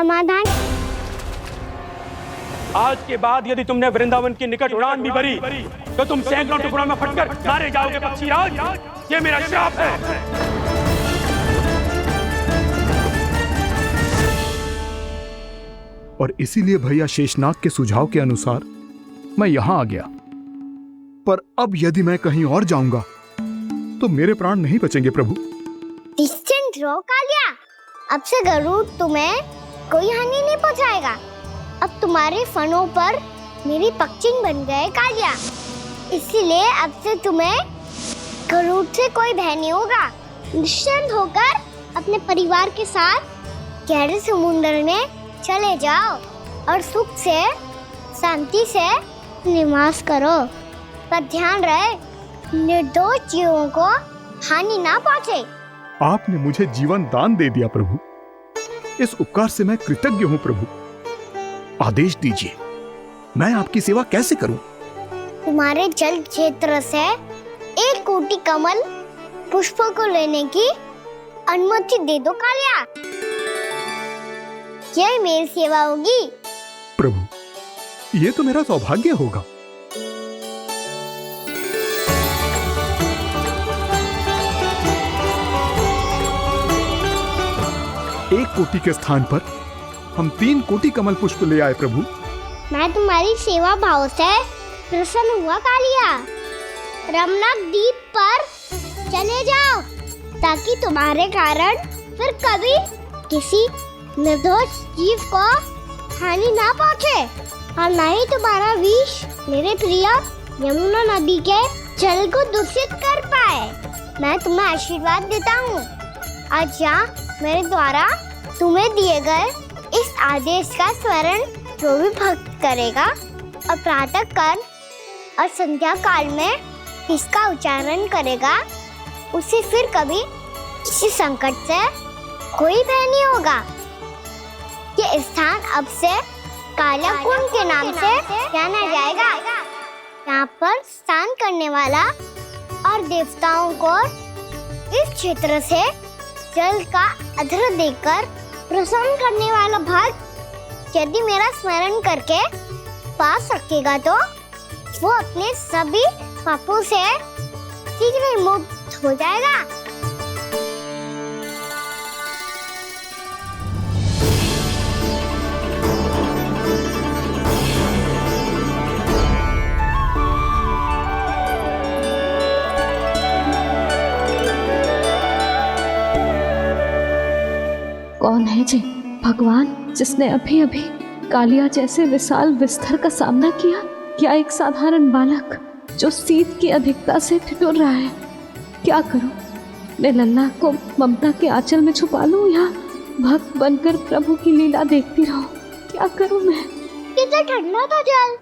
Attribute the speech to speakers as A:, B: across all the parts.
A: समाधान।
B: आज के बाद यदि तुमने वृंदावन की निकट उड़ान भी भरी तो तुम सैकड़ों टुकड़ों में फटकर मारे जाओगे पक्षीराज। ये मेरा श्राप है।
C: और इसीलिए भैया शेषनाग के सुझाव के अनुसार मैं यहां आ गया। पर अब यदि मैं कहीं और जाऊंगा तो मेरे प्राण नहीं बचेंगे प्रभु।
A: निश्चिंत रहो कालिया, अब से गरुड़ तुम्हें कोई हानि नहीं पहुंचाएगा। अब तुम्हारे फनों पर मेरी पक्षिंग बन गए कालिया, इसीलिए अब से तुम्हें गरुड़ से कोई भय नहीं होगा। निश्चिंत होकर अपने परिवार के साथ गहरे समुद्र में चले जाओ और सुख से शांति से निवास करो। पर ध्यान रहे निर्दोष जीवों को हानि ना पहुंचे।
C: आपने मुझे जीवन दान दे दिया प्रभु, इस उपकार से मैं कृतज्ञ हूँ प्रभु। आदेश दीजिए, मैं आपकी सेवा कैसे करूं?
A: तुम्हारे जल क्षेत्र से 1 कोटि कमल पुष्पों को लेने की अनुमति दे दो कालिया। यह मेरी सेवा होगी।
C: प्रभु, ये तो मेरा सौभाग्य होगा। एक कोटि के स्थान पर हम 3 कोटि कमल पुष्प ले आए प्रभु।
A: मैं तुम्हारी सेवा भाव से प्रसन्न हुआ कालिया। रमणक द्वीप पर चले जाओ ताकि तुम्हारे कारण फिर कभी किसी निर्दोष जीव को हानि ना पहुंचे और न ही तुम्हारा विष मेरे प्रिय यमुना नदी के जल को दूषित कर पाए। मैं तुम्हें आशीर्वाद देता हूँ। आज यहाँ मेरे द्वारा तुम्हें दिए गए इस आदेश का स्मरण जो भी भक्त करेगा और प्रातः काल और संध्या काल में इसका उच्चारण करेगा, उसे फिर कभी किसी संकट से कोई भय नहीं होगा। ये स्थान अब से काला कुंड के नाम से जाना जाएगा। यहाँ पर स्नान करने वाला और देवताओं को इस क्षेत्र से जल का अर्घ्य देकर प्रसन्न करने वाला भक्त यदि मेरा स्मरण करके पा सकेगा तो वो अपने सभी पापों से शीघ्र ही मुक्त हो जाएगा।
D: कौन है जी भगवान जिसने अभी अभी कालिया जैसे विशाल विस्तर का सामना किया? क्या एक साधारण बालक जो शीत की अधिकता से ठिठुर रहा है? क्या करूं? मैं लल्ला को ममता के आंचल में छुपा लूं या भक्त बनकर प्रभु की लीला देखती रहूं? क्या करूं मैं?
A: कितना ठंडा था जल,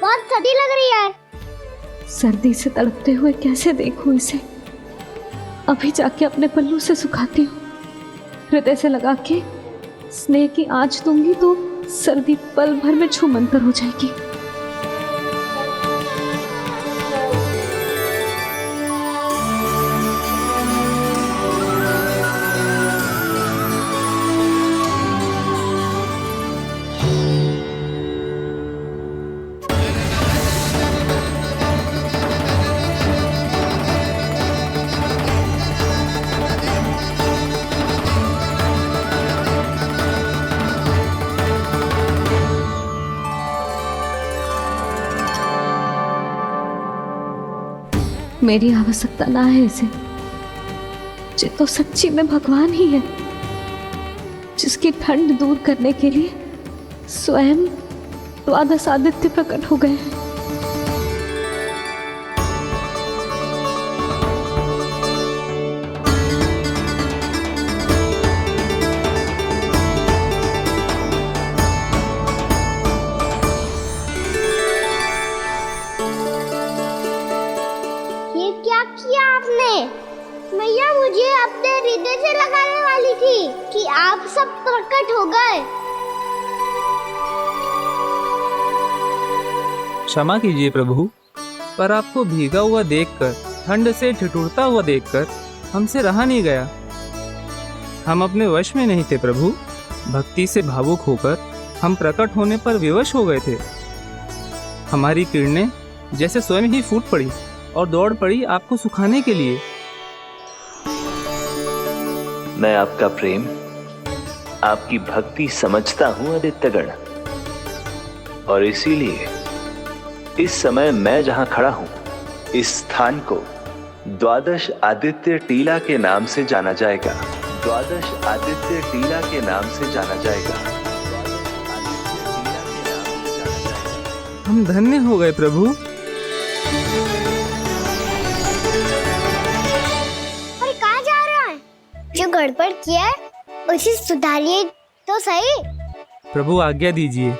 A: बहुत सर्दी लग रही है।
D: सर्दी से तड़पते हुए कैसे देखूं इसे? अभी जाके अपने पल्लू से सुखाती हूँ। हृदय से लगा के स्नेह की आंच दूंगी तो सर्दी पल भर में छूमंतर हो जाएगी। मेरी आवश्यकता ना है इसे। ये तो सच्ची में भगवान ही है जिसकी ठंड दूर करने के लिए स्वयं द्वादश आदित्य प्रकट हो गए हैं।
A: मैया मुझे अपने हृदय से लगाने वाली थी कि आप सब प्रकट हो गए।
E: क्षमा कीजिए प्रभु, पर आपको भीगा हुआ देखकर, ठंड से ठिठुरता हुआ देखकर हमसे रहा नहीं गया। हम अपने वश में नहीं थे प्रभु। भक्ति से भावुक होकर हम प्रकट होने पर विवश हो गए थे। हमारी किरणें जैसे स्वयं ही फूट पड़ी और दौड़ पड़ी आपको सुखाने के लिए।
F: मैं आपका प्रेम, आपकी भक्ति समझता हूं आदित्यगण, और इसीलिए इस समय मैं जहां खड़ा हूं, इस स्थान को द्वादश आदित्य टीला के नाम से जाना जाएगा। द्वादश आदित्य टीला के नाम से जाना जाएगा।
E: हम धन्य हो गए प्रभु।
A: अरे कहाँ जा रहा है? जो गड़बड़ किया है उसे सुधारिए तो सही।
E: प्रभु आज्ञा दीजिए।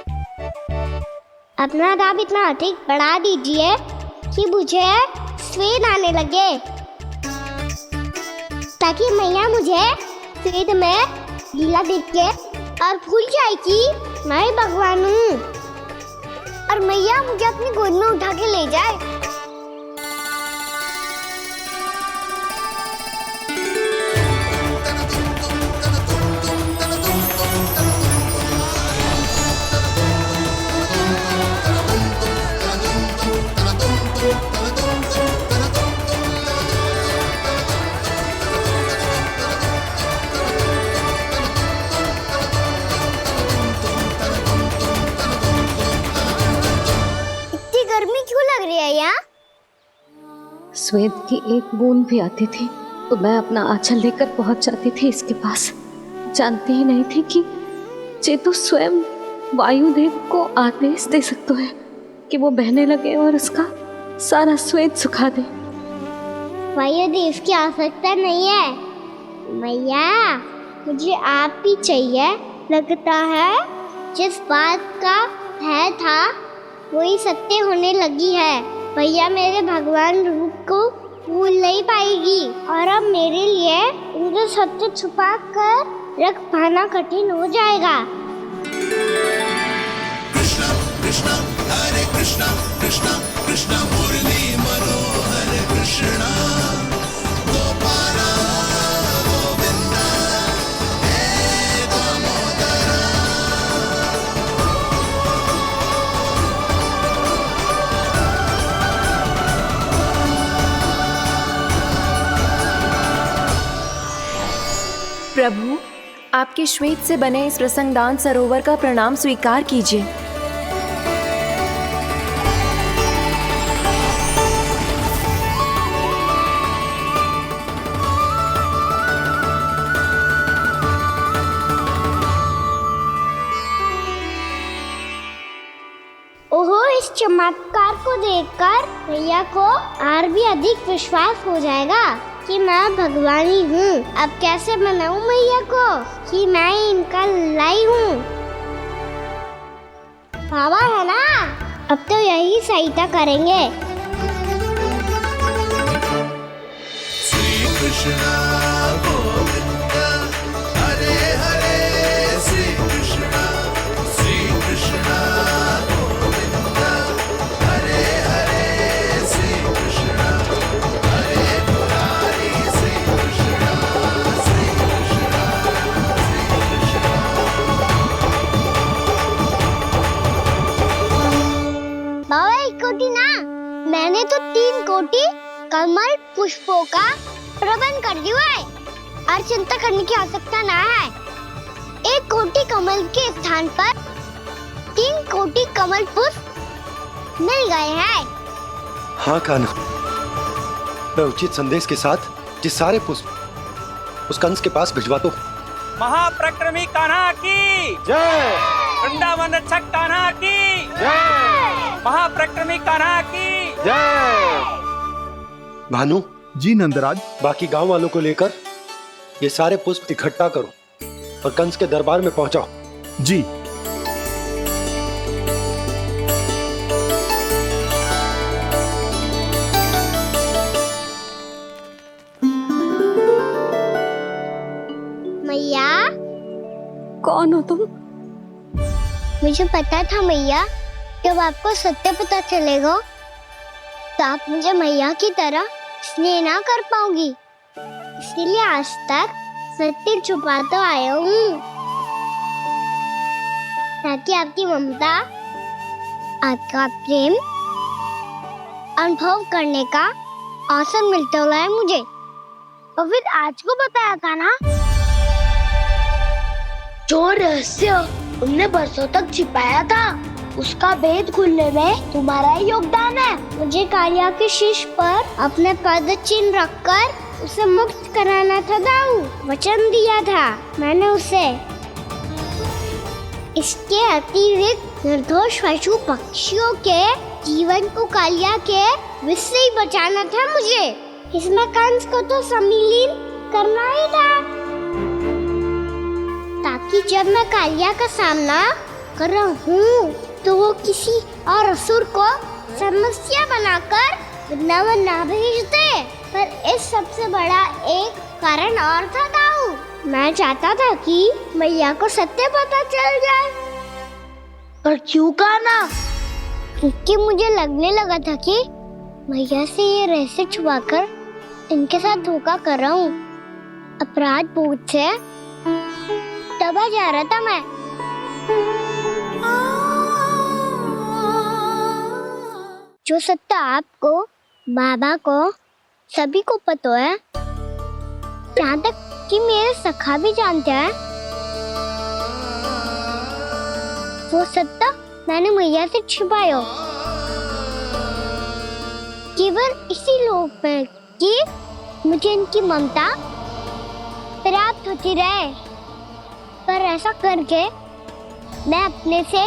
A: अपना दाब इतना अधिक बढ़ा दीजिए कि मुझे स्वेद आने लगे, ताकि मैया मुझे स्वेद में लीला देख के और भूल जाए कि मैं भगवान हूँ, और मैया मुझे अपनी गोद में उठा के ले जाए।
D: श्वेत की एक बूंद भी आती थी तो मैं अपना आंचल लेकर पहुंच जाती थी इसके पास। जानती ही नहीं थी कि चेतु स्वयं वायुदेव को आदेश दे सकता है कि वो बहने लगे और उसका सारा श्वेत सुखा दे।
A: वायुदेव की आवश्यकता नहीं है मैया, मुझे आप ही चाहिए। लगता है जिस बात का भय था वही सत्य होने लगी है। भैया मेरे भगवान रूप को भूल नहीं पाएगी, और अब मेरे लिए उनके सत्य छुपा कर रख पाना कठिन हो जाएगा।
G: कृष्णा कृष्णा हरे कृष्णा कृष्णा कृष्णा मुरली मनोहर कृष्णा गोपाला गोविंदा हे दामोदरा।
H: प्रभु, आपके श्वेत से बने इस प्रसंगदान सरोवर का प्रणाम स्वीकार कीजिए।
A: ओहो, इस चमत्कार को देखकर भैया को और भी अधिक विश्वास हो जाएगा कि मैं भगवानी हूँ। अब कैसे मनाऊं मैया को कि मैं इनका लाई हूँ। बाबा है ना, अब तो यही सहायता करेंगे।
G: श्री कृष्णा गोविंदा हरे हरे श्री कृष्णा गोविंदा हरे हरे श्री कृष्णा हरे मुरारी श्री कृष्णा
A: बाबा एक कोटि ना, मैंने तो 3 कोटि कमल पुष्पों का प्रबंध कर दिया है और चिंता करने की आवश्यकता ना है। 1 कोटि कमल के स्थान पर 3 कोटि कमल पुष्प मिल गए हैं।
I: हाँ कान्हा, मैं उचित संदेश के साथ ये सारे पुष्प उस कंस के पास भिजवाता हूँ।
E: महाप्रक्रमी कान्हा की
I: जय।
E: वृंदावन रक्षक कान्हा की
I: जय।
E: महाप्रक्रमी कान्हा की
I: जय। भानु
C: जी नंदराज।
I: बाकी गांव वालों को लेकर ये सारे पुष्प इकट्ठा करो और कंस के दरबार में पहुंचाओ।
C: जी।
A: मैया,
D: कौन हो तुम?
A: मुझे पता था मैया, जब आपको सत्य पता चलेगा तो आप मुझे मैया की तरह स्नेह ना कर पाओगी, इसलिए आज तक सत्य छुपा तो आया हूँ। ताकि आपकी ममता, आपका प्रेम अनुभव करने का अवसर मिलता रहा है मुझे। और फिर आज को बताया था ना, जो रहस्य तुमने बरसों तक छिपाया था, उसका भेद खुलने में तुम्हारा ही योगदान है। मुझे कालिया के शीश पर अपने पद चिन्ह रखकर उसे मुक्त कराना था दाऊ। वचन दिया था मैंने उसे। इसके अतिरिक्त निर्दोष पशु पक्षियों के जीवन को कालिया के विष से ही बचाना था मुझे। इसमें कंस को तो सम्मिलित करना ही था, ताकि जब मैं कालिया का सामना कर रहा हूँ तो वो किसी और असुर को समस्या बनाकर वृंदावन ना भेज दे। पर इस सबसे बड़ा एक कारण और था दाऊ। मैं चाहता था कि मैया को सत्य पता चल जाए। पर क्यों कहा ना? क्योंकि मुझे लगने लगा था कि मैया से ये रहस्य छुपाकर इनके साथ धोखा कर रहा हूँ। अपराध बोझ से दबा जा रहा था मैं। जो सत्य आपको, बाबा को, सभी को पता है, यहाँ तक कि मेरे सखा भी जानते हैं, वो सत्य मैंने मैया से छिपाया केवल इसी लोभ में कि मुझे इनकी ममता प्राप्त होती रहे। पर ऐसा करके मैं अपने से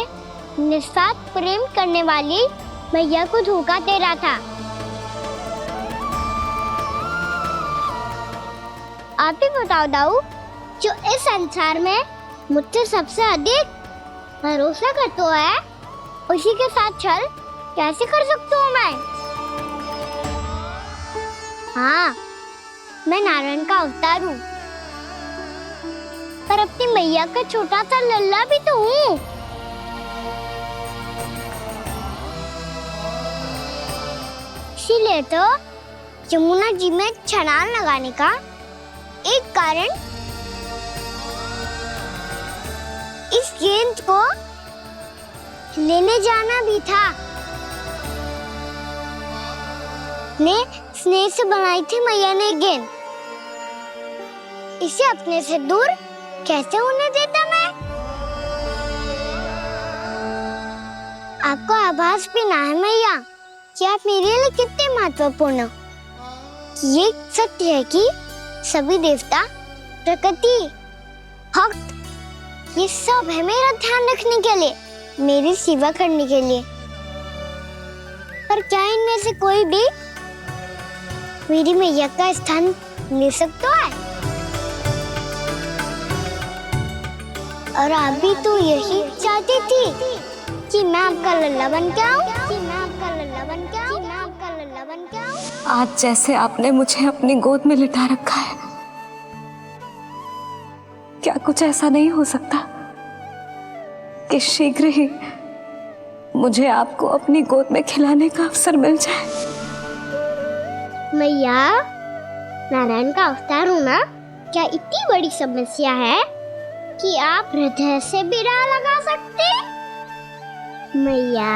A: निस्वार्थ प्रेम करने वाली मैया को धोखा दे रहा था। आप ही बताओ दाऊ, जो इस संसार में मुझसे सबसे अधिक भरोसा करता है, उसी के साथ छल कैसे कर सकता हूँ मैं? हाँ, मैं नारायण का अवतार हूँ, पर अपनी मैया का छोटा सा लल्ला भी तो हूँ। इसीलिए तो यमुना जी में छलांग लगाने का एक कारण इस गेंद को लेने जाना भी था। स्नेह से बनाई थी मैया ने गेंद, इसे अपने से दूर कैसे होने देता मैं? आपको आभास भी ना है मैया कि आप मेरे लिए कितने महत्वपूर्ण हो। ये सत्य है कि सभी देवता, प्रकृति, भक्त, ये सब है मेरा ध्यान रखने के लिए, मेरी सेवा करने के लिए। पर क्या इनमें से कोई भी मेरी मैया का स्थान ले सकता है? और आप भी तो यही चाहती थी कि मैं आपका लल्ला बन के आऊं, कि मैं आपका लल्ला बन के आऊं, कि मैं आपका लल्ला बन के आऊं।
D: आज जैसे आपने मुझे अपनी गोद में लिटा रखा है, क्या कुछ ऐसा नहीं हो सकता कि शीघ्र ही मुझे आपको अपनी गोद में खिलाने का अवसर मिल जाए?
A: मैया, नारायण का अवतार होना क्या इतनी बड़ी समस्या है कि आप हृदय से भी राह लगा सकते? मैया,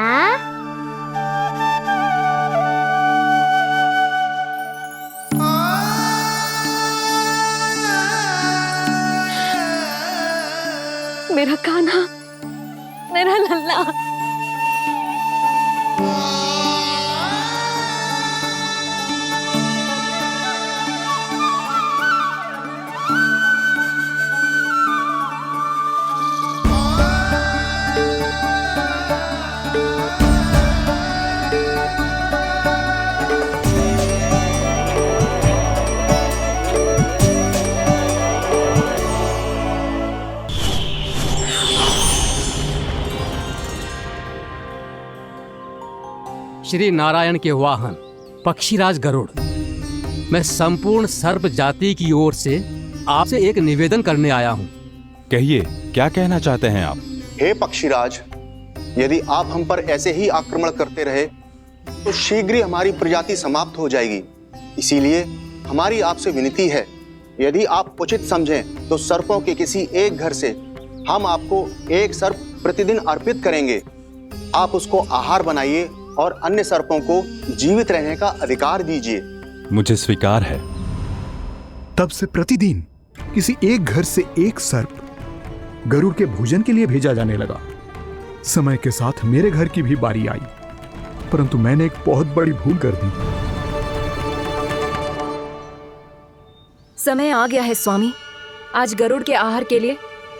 D: मेरा कान्हा, मेरा लल्ला।
J: श्री नारायण के वाहन पक्षीराज गरुड़, मैं संपूर्ण सर्प जाति की ओर से आपसे एक निवेदन करने आया हूँ।
K: कहिए, क्या कहना चाहते हैं आप?
I: हे पक्षीराज, यदि आप हम पर ऐसे ही आक्रमण करते रहे तो शीघ्र ही हमारी प्रजाति समाप्त हो जाएगी। इसीलिए हमारी आपसे विनती है, यदि आप उचित समझें तो सर्पों के किसी एक घर से हम आपको एक सर्प प्रतिदिन अर्पित करेंगे, आप उसको आहार बनाइए और अन्य सर्पों को जीवित रहने का अधिकार दीजिए।
K: मुझे स्वीकार है।
C: तब से प्रतिदिन किसी एक घर से एक सर्प गरुड़ के भोजन के लिए भेजा जाने लगा। समय के साथ मेरे घर की भी बारी आई, परंतु मैंने एक बहुत बड़ी भूल कर दी।
H: समय आ गया है स्वामी, आज गरुड़ के आहार के लिए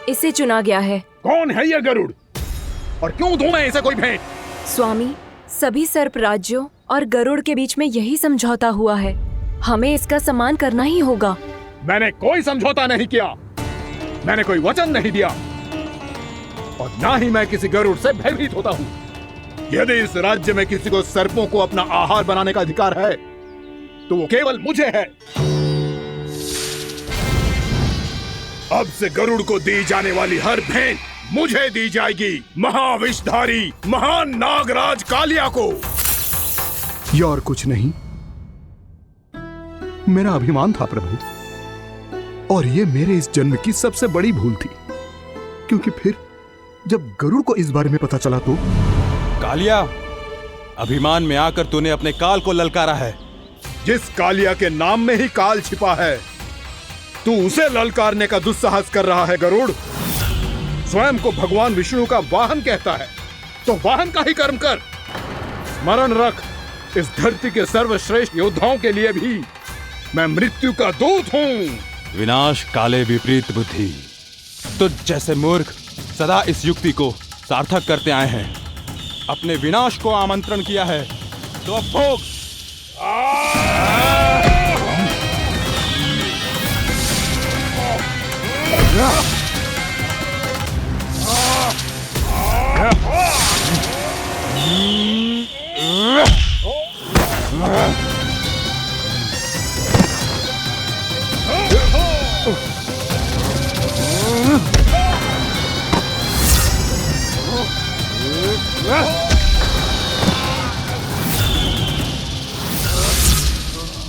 H: इसे चुना गया है।
C: कौन है यह गरुड़ और क्यों दूं मैं इसे कोई भेंट?
H: स्वामी, सभी सर्प राज्यों और गरुड़ के बीच में यही समझौता हुआ है, हमें इसका सम्मान करना ही होगा।
C: मैंने कोई समझौता नहीं किया, मैंने कोई वचन नहीं दिया और ना ही मैं किसी गरुड़ से भयभीत होता हूं। यदि इस राज्य में किसी को सर्पों को अपना आहार बनाने का अधिकार है तो वो केवल मुझे है। अब से गरुड़ को दी जाने वाली हर भेंट मुझे दी जाएगी, महाविषधारी महान नागराज कालिया को। यह और कुछ नहीं, मेरा अभिमान था प्रभु, और यह मेरे इस जन्म की सबसे बड़ी भूल थी, क्योंकि फिर जब गरुड़ को इस बारे में पता चला तो।
K: कालिया, अभिमान में आकर तूने अपने काल को ललकारा है।
C: जिस कालिया के नाम में ही काल छिपा है, तू उसे ललकारने का दुस्साहस कर रहा है गरुड़। स्वयं को भगवान विष्णु का वाहन कहता है तो वाहन का ही कर्म कर। स्मरण रख, इस धरती के सर्वश्रेष्ठ योद्धाओं के लिए भी मैं मृत्यु का दूत हूं।
K: विनाश काले विपरीत बुद्धि। तुझ जैसे मूर्ख सदा इस युक्ति को सार्थक करते आए हैं। अपने विनाश को आमंत्रण किया है तो अब भोग।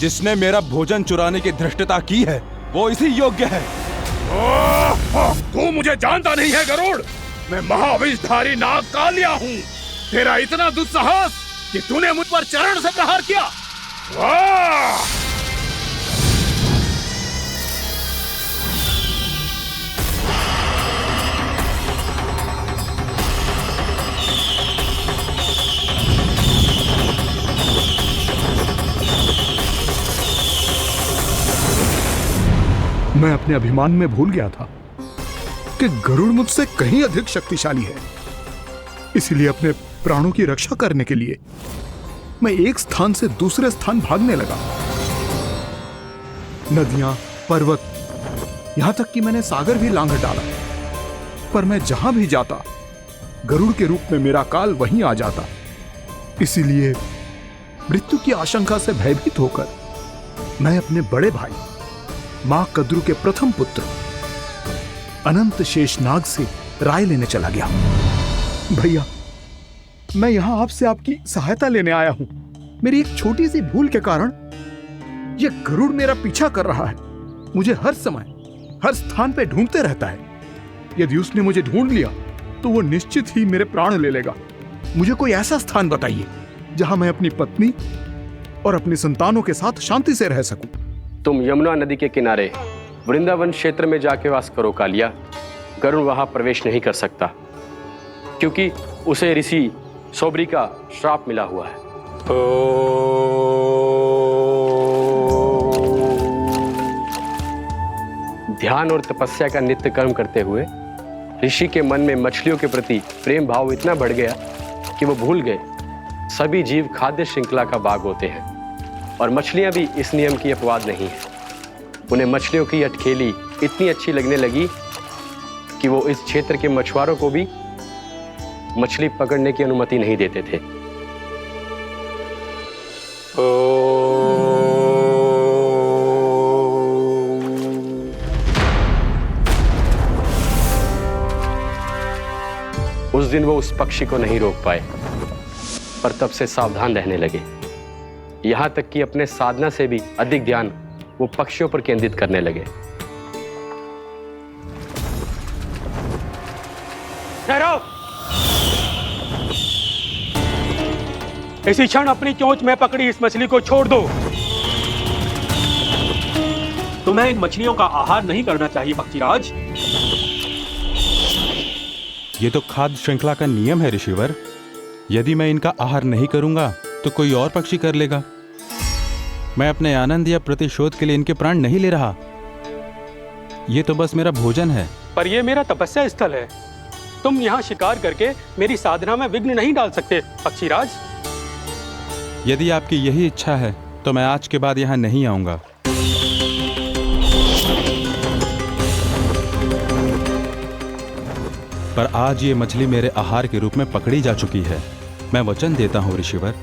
K: जिसने मेरा भोजन चुराने की धृष्टता की है वो इसी योग्य है।
C: तू मुझे जानता नहीं है गरुड़, मैं महाविषधारी नाग कालिया हूँ। तेरा इतना दुस्साहस कि तूने मुझ पर चरण से प्रहार किया। मैं अपने अभिमान में भूल गया था कि गरुड़ मुझसे कहीं अधिक शक्तिशाली है। इसलिए अपने प्राणों की रक्षा करने के लिए मैं एक स्थान से दूसरे स्थान भागने लगा। नदियां, पर्वत, यहां तक कि मैंने सागर भी लांघ डाला, पर मैं जहां भी जाता गरुड़ के रूप में मेरा काल वहीं आ जाता। इसीलिए मृत्यु की आशंका से भयभीत होकर मैं अपने बड़े भाई मां कद्रु के प्रथम पुत्र अनंत शेषनाग से राय लेने चला गया। भैया, मैं यहां आपसे आपकी सहायता लेने आया हूं। मेरी एक छोटी सी भूल के कारण यह गरुड़ मेरा पीछा कर रहा है। मुझे हर समय हर स्थान पे ढूंढते रहता है। यदि उसने मुझे ढूंढ लिया तो वो निश्चित ही मेरे प्राण ले लेगा। मुझे कोई ऐसा स्थान बताइए जहां मैं अपनी पत्नी और अपनी संतानों के साथ शांति से रह सकूं।
L: तुम यमुना नदी के किनारे वृंदावन क्षेत्र में जाके वास करो कालिया। गरुड़ वहां प्रवेश नहीं कर सकता क्योंकि उसे ऋषि सौबरी का श्राप मिला हुआ है। ध्यान और तपस्या का नित्य कर्म करते हुए ऋषि के मन में मछलियों के प्रति प्रेम भाव इतना बढ़ गया कि वो भूल गए सभी जीव खाद्य श्रृंखला का भाग होते हैं और मछलियां भी इस नियम की अपवाद नहीं है। उन्हें मछलियों की अटखेली इतनी अच्छी लगने लगी कि वो इस क्षेत्र के मछुआरों को भी मछली पकड़ने की अनुमति नहीं देते थे। उस दिन वो उस पक्षी को नहीं रोक पाए, पर तब से सावधान रहने लगे। यहां तक कि अपने साधना से भी अधिक ध्यान वो पक्षियों पर केंद्रित करने लगे।
B: ठहरो, इसी क्षण अपनी चोंच में पकड़ी इस मछली को छोड़ दो।
M: तुम्हें इन मछलियों का आहार नहीं करना चाहिए पक्षीराज।
K: ये तो खाद्य श्रृंखला का नियम है ऋषिवर। यदि मैं इनका आहार नहीं करूंगा तो कोई और पक्षी कर लेगा। मैं अपने आनंद या प्रतिशोध के लिए इनके प्राण नहीं ले रहा। ये तो बस मेरा भोजन है।
B: पर यह मेरा तपस्या स्थल है। तुम यहाँ शिकार करके मेरी साधना में विघ्न नहीं डाल सकते पक्षीराज।
K: यदि आपकी यही इच्छा है तो मैं आज के बाद यहाँ नहीं आऊंगा। पर आज ये मछली मेरे आहार के रूप में पकड़ी जा चुकी है। मैं वचन देता हूँ ऋषिवर,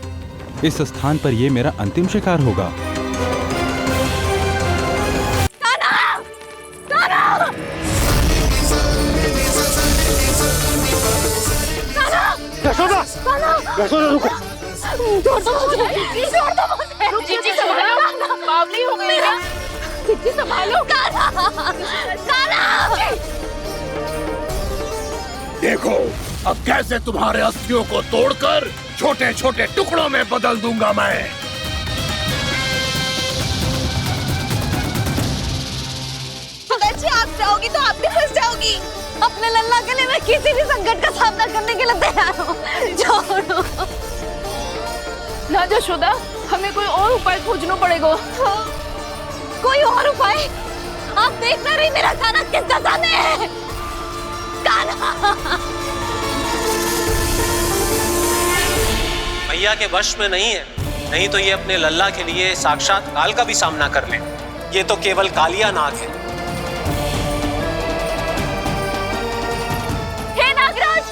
K: इस स्थान पर ये मेरा अंतिम शिकार होगा।
B: यशोदा, यशोदा रुको।
A: छोड़ दो मुझे, छोड़ दो मुझे।
N: जीजी संभालो, बावली हो गई है। जीजी संभालो।
C: देखो अब कैसे तुम्हारे अस्थियों को तोड़कर छोटे छोटे टुकड़ों में बदल दूंगा मैं।
N: अगर आप जाओगी तो आप भी फंस जाओगी। अपने लल्ला के लिए मैं किसी भी संकट का सामना करने के लिए तैयार हूँ। छोड़ो ना यशोदा, हमें कोई और उपाय खोजना पड़ेगा। कोई और उपाय? आप देख ना रही मेरा काना किस दशा में है। काना
O: मैया के वश में नहीं है, नहीं तो ये अपने लल्ला के लिए साक्षात काल का भी सामना कर ले। ये तो केवल कालिया नाग है।
N: हे नागराज,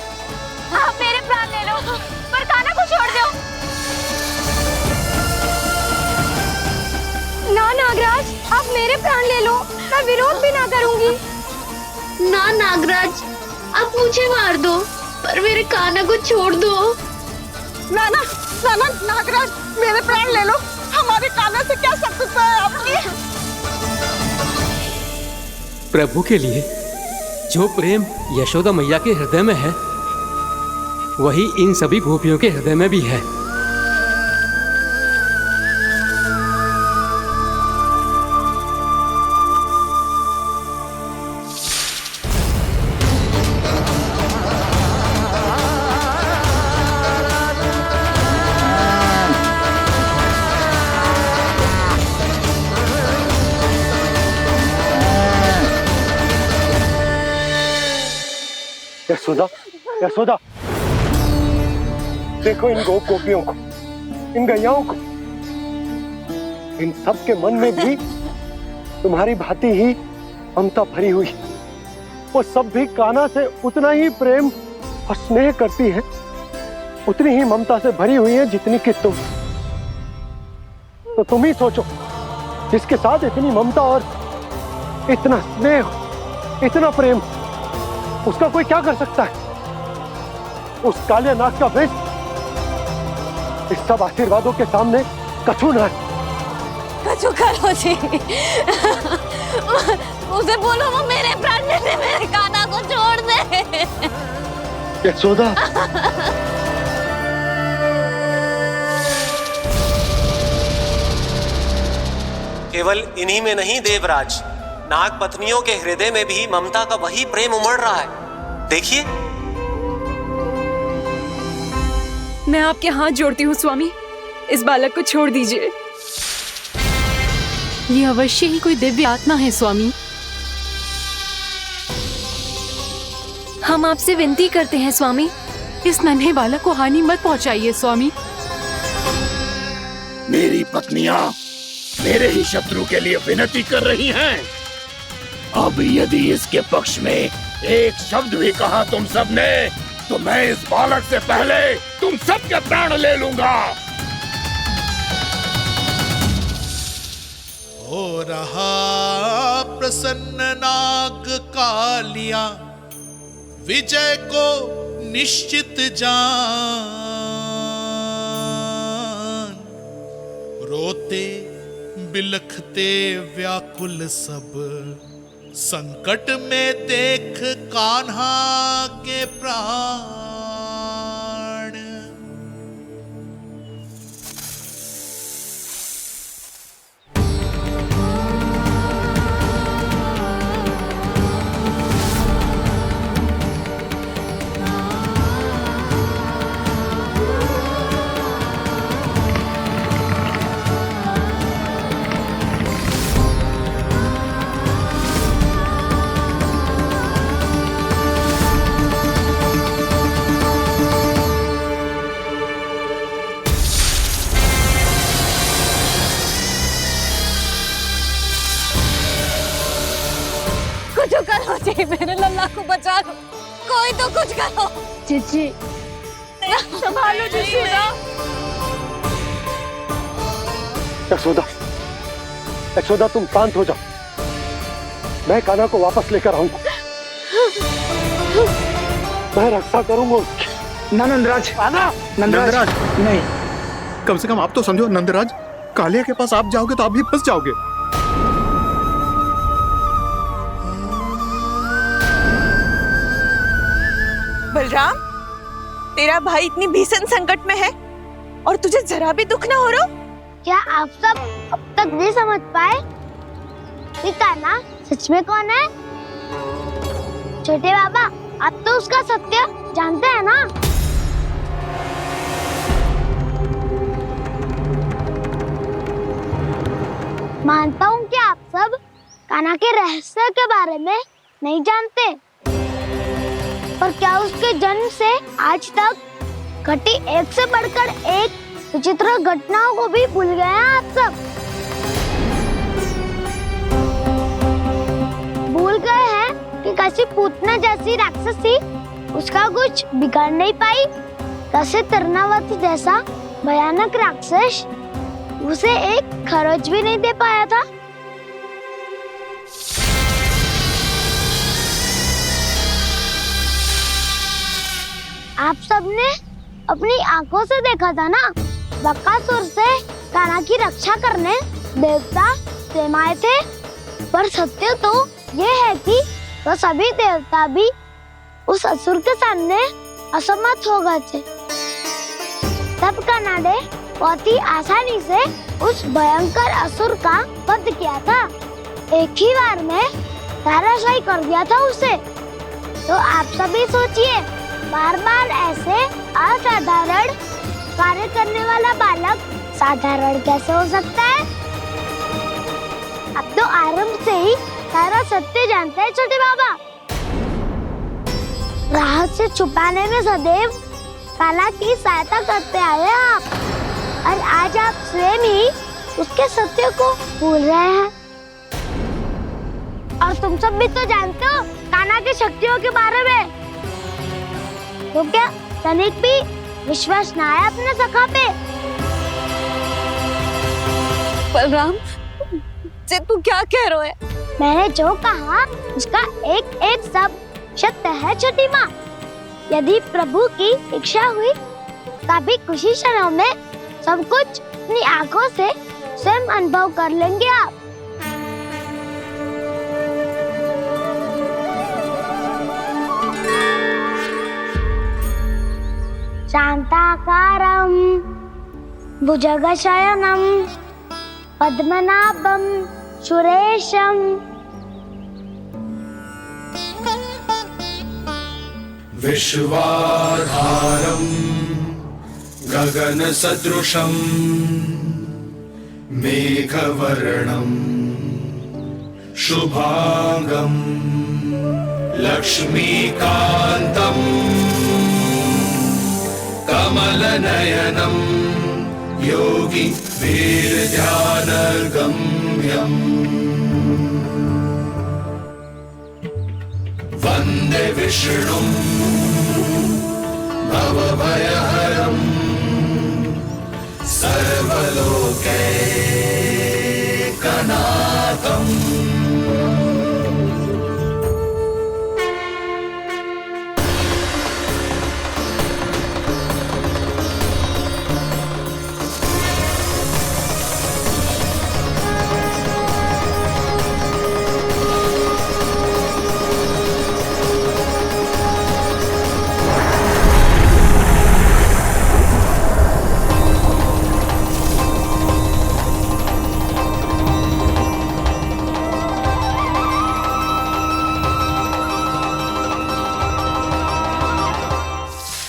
N: आप मेरे प्राण ले लो पर काना को छोड़ दो।
A: ना नागराज, आप मेरे प्राण ले लो, मैं विरोध भी ना करूंगी। ना नागराज, आप मुझे मार दो पर मेरे काना को छोड़ दो।
N: ना ना ना ना नागराज, मेरे प्राण ले लो। हमारे काना से क्या शत्रुता है आपकी?
J: प्रभु के लिए जो प्रेम यशोदा मैया के हृदय में है, वही इन सभी गोपियों के हृदय में भी है।
B: यशोदा, यशोदा, देखो इन गोपियों को, इन गैयाओं को। इन सब के मन में भी तुम्हारी भांति ही ममता भरी हुई। वो सब भी कान्हा से उतना ही प्रेम और स्नेह करती है, उतनी ही ममता से भरी हुई है जितनी कि तुम। तो तुम ही सोचो, जिसके साथ इतनी ममता और इतना स्नेह, इतना प्रेम, उसका कोई क्या कर सकता है? उस काले नाग का वृक्ष इस सब आशीर्वादों के सामने कछु न है।
N: कछु करो जी। उसे बोलो वो मेरे प्राण ले ले, मेरे काना को छोड़ दे।
B: यशोदा,
O: केवल इन्हीं में नहीं देवराज, नाग पत्नियों के हृदय में भी ममता का वही प्रेम उमड़ रहा है। देखिए।
H: मैं आपके हाथ जोड़ती हूँ स्वामी, इस बालक को छोड़ दीजिए।
D: ये अवश्य ही कोई दिव्य आत्मा है स्वामी।
H: हम आपसे विनती करते हैं स्वामी,
D: इस नन्हे बालक को हानि मत पहुंचाइए स्वामी।
C: मेरी पत्नियां मेरे ही शत्रु के लिए विनती कर रही हैं। अब यदि इसके पक्ष में एक शब्द भी कहा तुम सबने, तो मैं इस बालक से पहले तुम सबके प्राण ले लूंगा।
G: हो रहा प्रसन्न नाग कालिया, विजय को निश्चित जान। रोते बिलखते व्याकुल सब, संकट में देख कान्हा के प्राण।
N: को बचा लो, कोई तो कुछ करो।
A: जीजी
N: संभालो जसोदा।
B: यशोदा, यशोदा तुम शांत हो जाओ, मैं कान्हा को वापस लेकर आऊंगा, मैं रक्षा करूंगा उसकी।
C: ना नंदराज, नंदराज नहीं, कम से कम आप तो समझो नंदराज, कालिया के पास आप जाओगे तो आप भी फंस जाओगे।
N: बलराम, तेरा भाई इतनी भीषण संकट में है और तुझे जरा भी दुख ना हो रहा?
A: क्या आप सब अब तक नहीं समझ पाए कि कान्हा सच में कौन है? छोटे बाबा, आप तो उसका सत्य जानते हैं ना? मानता हूँ कि आप सब कान्हा के रहस्य के बारे में नहीं जानते, पर क्या उसके जन्म से आज तक घटी एक से बढ़कर एक विचित्र घटनाओं को भी भूल गए हैं आप सब? भूल गए हैं कि कैसी पूतना जैसी राक्षसी उसका कुछ बिगाड़ नहीं पाई, कैसे तरनावती जैसा भयानक राक्षस उसे एक खरोच भी नहीं दे पाया था। आप सबने अपनी आंखों से देखा था ना, बकासुर से कान्हा की रक्षा करने देवता स्वयं आए थे, पर सत्य तो ये है कि वो सभी देवता भी उस असुर के सामने असमर्थ हो गए थे। तब कान्हा ने बहुत ही आसानी से उस भयंकर असुर का वध किया था, एक ही बार में धराशायी कर दिया था उसे। तो आप सभी सोचिए, बार बार ऐसे असाधारण कार्य करने वाला बालक साधारण कैसे हो सकता है? अब तो आरंभ से ही सारा सत्य जानते हैं छोटे बाबा। रहस्य छुपाने में सदैव कान्हा की सहायता करते आए हैं आप, और आज आप स्वयं ही उसके सत्य को भूल रहे हैं। और तुम सब भी तो जानते हो कान्हा की शक्तियों के बारे में, तो क्या तनिक भी विश्वास ना है अपने सखा पे?
N: बलराम, जे तू क्या कह रहा है?
A: मैंने जो कहा उसका एक एक शब्द सत्य है छोटी माँ। यदि प्रभु की इच्छा हुई तभी कुछ ही क्षणों में सब कुछ अपनी आंखों से स्वयं अनुभव कर लेंगे आप। शांताकारं भुजगशयनं पद्मनाभं सुरेशं
G: विश्वाधारं गगनसदृशं मेघवर्णं शुभांगं लक्ष्मीकान्तं कमलनयनं योगी वीरध्यानगम्यम् वन्दे विष्णुं भवभयहरं सर्वलोकैकनाथम्।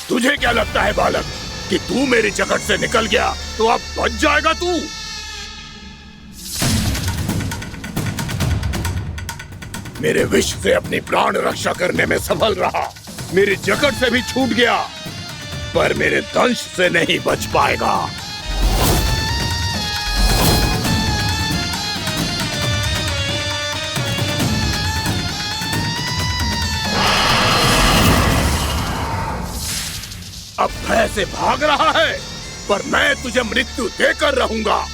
C: तुझे क्या लगता है बालक कि तू मेरी जगत से निकल गया तो अब बच जाएगा तू? मेरे विष से अपनी प्राण रक्षा करने में सफल रहा, मेरी जगत से भी छूट गया, पर मेरे दंश से नहीं बच पाएगा। अब भय से भाग रहा है, पर मैं तुझे मृत्यु देकर रहूंगा।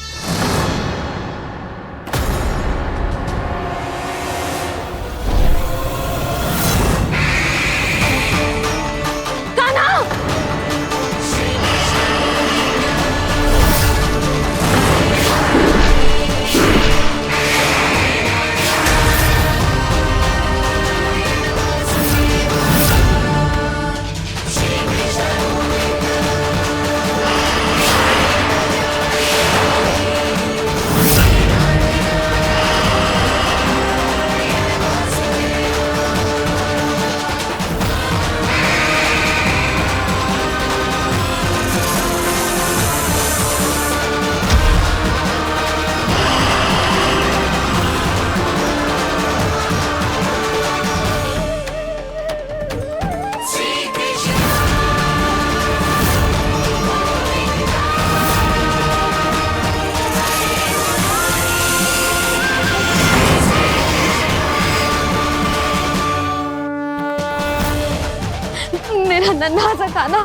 N: मेरा नन्हा सा कान्हा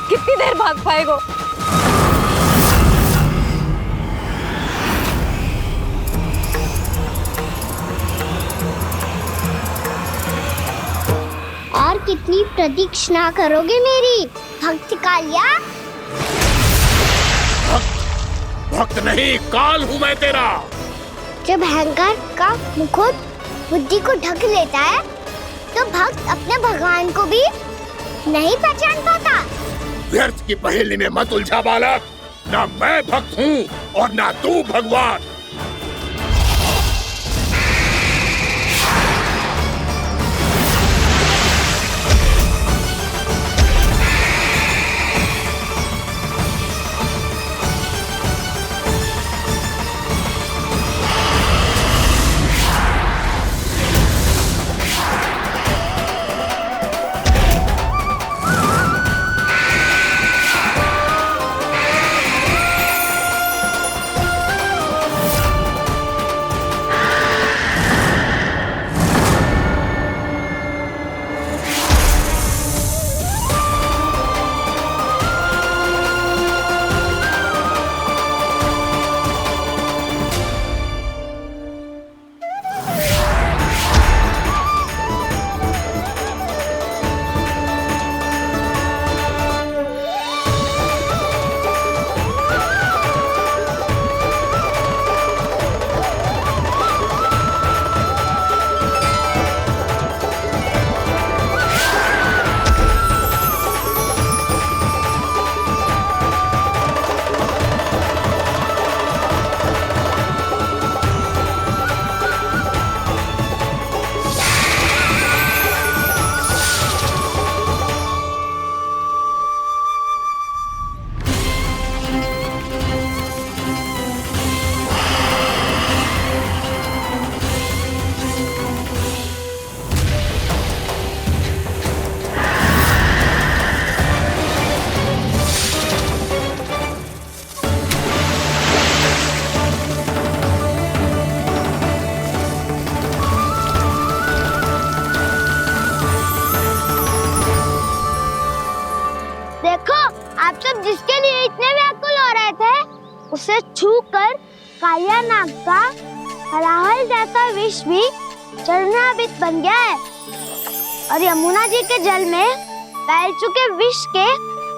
N: कितनी देर भाग पाएगा?
A: और कितनी प्रतीक्षा करोगे मेरी भक्त कालिया?
C: भक्त नहीं, काल हूँ मैं तेरा।
A: जब अहंकार का मुकुट बुद्धि को ढक लेता है तो भक्त अपने भगवान को भी नहीं पहचान पाता।
C: व्यर्थ की पहेली में मत उलझा बालक। ना मैं भक्त हूँ और ना तू भगवान।
A: जिसके लिए इतने व्याकुल हो रहे थे, उसे छूकर कालिया नाग का हलाहल जैसा विष भी चरणामृत बन गया है और यमुना जी के जल में फैल चुके विष के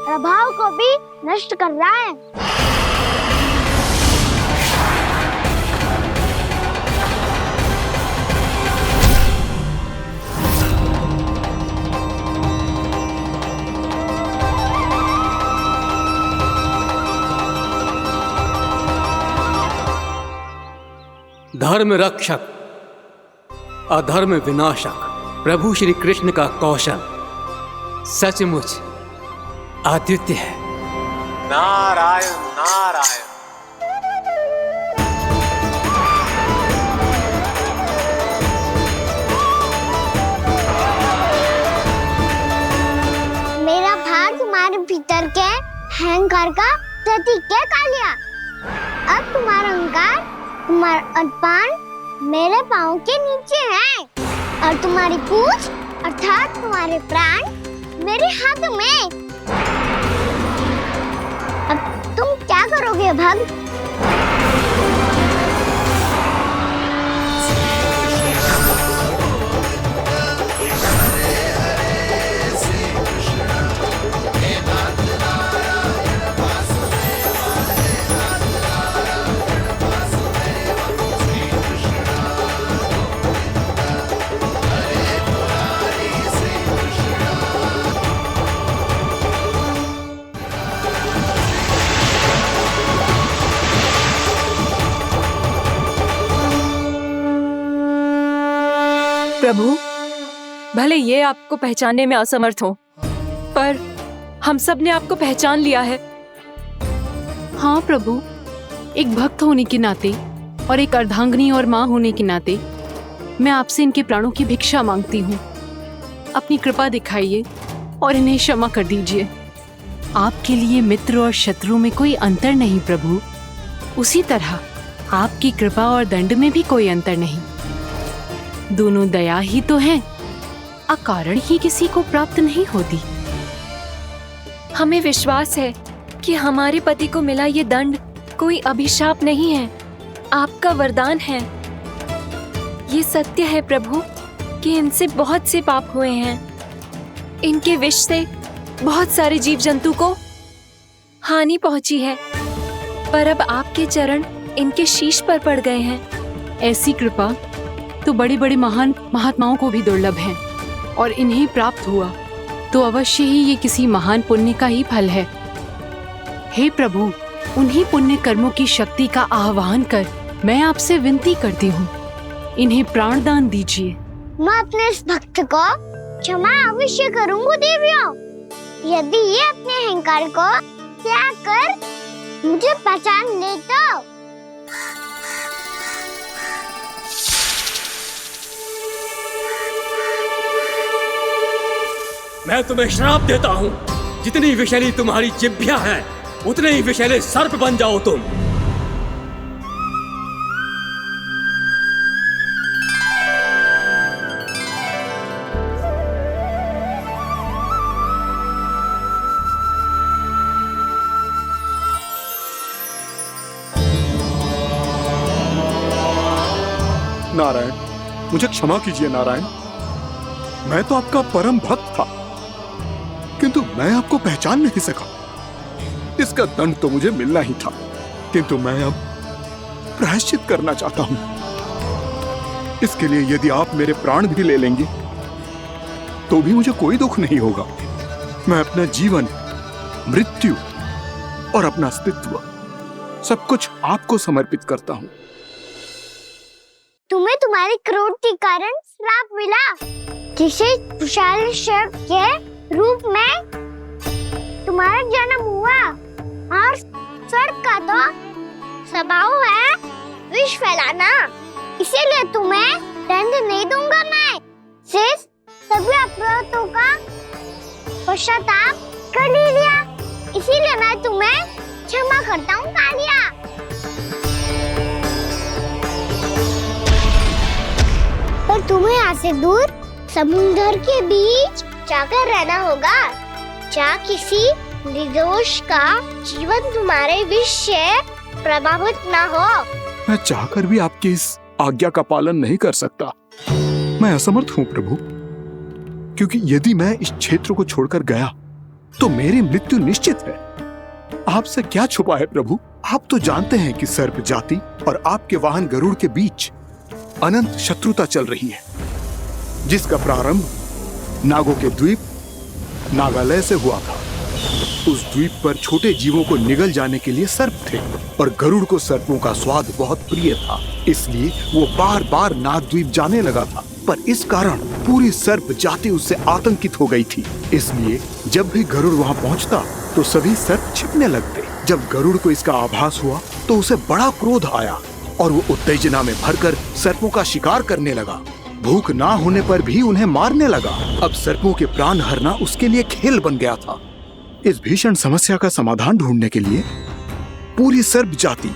A: प्रभाव को भी नष्ट कर रहा है।
J: धर्म रक्षक अधर्म विनाशक प्रभु श्री कृष्ण का कौशल सचमुच अद्वितीय है।
O: नारायण नारायण।
A: मेरा भाग तुम्हारे भीतर के अहंकार का प्रतीक है कालिया। अब तुम्हारा अहंकार, तुम्हारा अनपान मेरे पाँव के नीचे है और तुम्हारी पूंछ अर्थात तुम्हारे प्राण मेरे हाथों में। सूर्य भक्त।
H: प्रभु, भले ये आपको पहचानने में असमर्थ हो, पर हम सब ने आपको पहचान लिया है।
P: हाँ प्रभु, एक भक्त होने के नाते और एक अर्धांगिनी और माँ होने के नाते मैं आपसे इनके प्राणों की भिक्षा मांगती हूँ। अपनी कृपा दिखाइए और इन्हें क्षमा कर दीजिए। आपके लिए मित्र और शत्रु में कोई अंतर नहीं प्रभु। उसी तरह आपकी कृपा और दंड में भी कोई अंतर नहीं। दोनों दया ही तो हैं, अकारण ही किसी को प्राप्त नहीं होती।
H: हमें विश्वास है कि हमारे पति को मिला ये दंड कोई अभिशाप नहीं है, आपका वरदान है। ये सत्य है प्रभु कि इनसे बहुत से पाप हुए हैं। इनके विष से बहुत सारे जीव जंतु को हानि पहुंची है, पर अब आपके चरण इनके शीश पर पड़ गए हैं।
P: ऐसी कृपा तो बड़े बड़े महान महात्माओं को भी दुर्लभ है, और इन्हें प्राप्त हुआ तो अवश्य ही ये किसी महान पुण्य का ही फल है। हे प्रभु, उन्हीं पुण्य कर्मों की शक्ति का आह्वान कर मैं आपसे विनती करती हूँ, इन्हें प्राण दान दीजिए।
A: मैं अपने इस भक्त को क्षमा अवश्य करूंगा देवियों, यदि ये अपने अहंकार को त्याग कर मुझे पहचान ले तो।
J: मैं तुम्हें श्राप देता हूँ, जितनी विषैली तुम्हारी जिह्वा है उतने ही विषैले सर्प बन जाओ तुम।
C: नारायण, मुझे क्षमा कीजिए नारायण। मैं तो आपका परम भक्त था, किंतु मैं आपको पहचान नहीं सका। इसका दंड तो मुझे मिलना ही था, किंतु मैं अब प्रायश्चित करना चाहता हूं। इसके लिए यदि आप मेरे प्राण भी ले लेंगे तो भी मुझे कोई दुख नहीं होगा। मैं अपना जीवन, मृत्यु और अपना अस्तित्व सब कुछ आपको समर्पित करता हूं।
A: तुम्हें तुम्हारी क्रोध के कारण श्राप मिला, जिसे विशाल सर्प के रूप में तुम्हारा जन्म हुआ, और सर्प का तो स्वभाव है विष फैलाना। इसीलिए तुम्हें दंड नहीं दूंगा मैं। सिर्फ सभी अपराधों का पश्चाताप कर लिया, इसीलिए मैं तुम्हें क्षमा करता हूँ कालिया। पर तुम्हें यहाँ से दूर समुद्र के बीच जाकर रहना होगा, जहाँ किसी निर्दोष का जीवन तुम्हारे विष से प्रभावित ना हो।
C: मैं चाहकर भी आपकी इस आज्ञा का पालन नहीं कर सकता। मैं असमर्थ हूँ प्रभु, क्योंकि यदि मैं इस क्षेत्र को छोड़कर गया तो मेरी मृत्यु निश्चित है। आपसे क्या छुपा है प्रभु? आप तो जानते हैं कि सर्प जाति और आपके वाहन गरुड़ के बीच अनंत शत्रुता चल रही है, जिसका प्रारंभ नागों के द्वीप नागालय से हुआ था। उस द्वीप पर छोटे जीवों को निगल जाने के लिए सर्प थे, और गरुड़ को सर्पों का स्वाद बहुत प्रिय था, इसलिए वो बार बार नागद्वीप जाने लगा था। पर इस कारण पूरी सर्प जाति उससे आतंकित हो गई थी। इसलिए जब भी गरुड़ वहां पहुंचता तो सभी सर्प छिपने लगते। जब गरुड़ को इसका आभास हुआ तो उसे बड़ा क्रोध आया, और वो उत्तेजना में भरकर सर्पों का शिकार करने लगा। भूख ना होने पर भी उन्हें मारने लगा। अब सर्पों के प्राण हरना उसके लिए खेल बन गया था। इस भीषण समस्या का समाधान ढूंढने के लिए पूरी सर्प जाति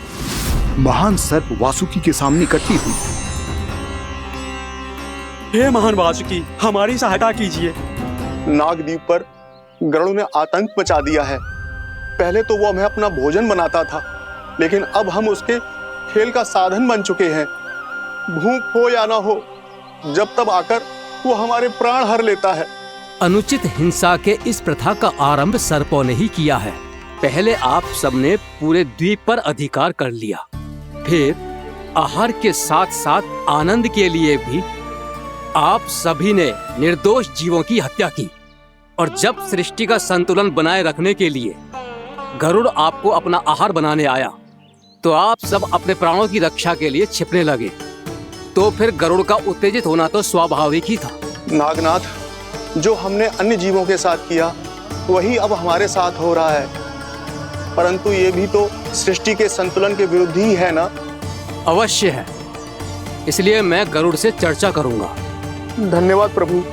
C: महान सर्प वासुकी के सामने इकट्ठी हुई।
M: हे महान वासुकी, हमारी सहायता कीजिए।
I: नागद्वीप पर गरुड़ ने आतंक मचा दिया है। पहले तो वो हमें अपना भोजन बनाता था, लेकिन अब हम उसके खेल का साधन बन चुके हैं। भूख हो या ना हो, जब तब आकर वो हमारे प्राण हर लेता है।
J: अनुचित हिंसा के इस प्रथा का आरंभ सर्पों ने ही किया है। पहले आप सबने पूरे द्वीप पर अधिकार कर लिया, फिर आहार के साथ साथ आनंद के लिए भी आप सभी ने निर्दोष जीवों की हत्या की। और जब सृष्टि का संतुलन बनाए रखने के लिए गरुड़ आपको अपना आहार बनाने आया, तो आप सब अपने प्राणों की रक्षा के लिए छिपने लगे। तो फिर गरुड़ का उत्तेजित होना तो स्वाभाविक ही था।
I: नागनाथ, जो हमने अन्य जीवों के साथ किया वही अब हमारे साथ हो रहा है, परंतु ये भी तो सृष्टि के संतुलन के विरुद्ध ही है ना?
J: अवश्य है, इसलिए मैं गरुड़ से चर्चा करूंगा।
I: धन्यवाद प्रभु।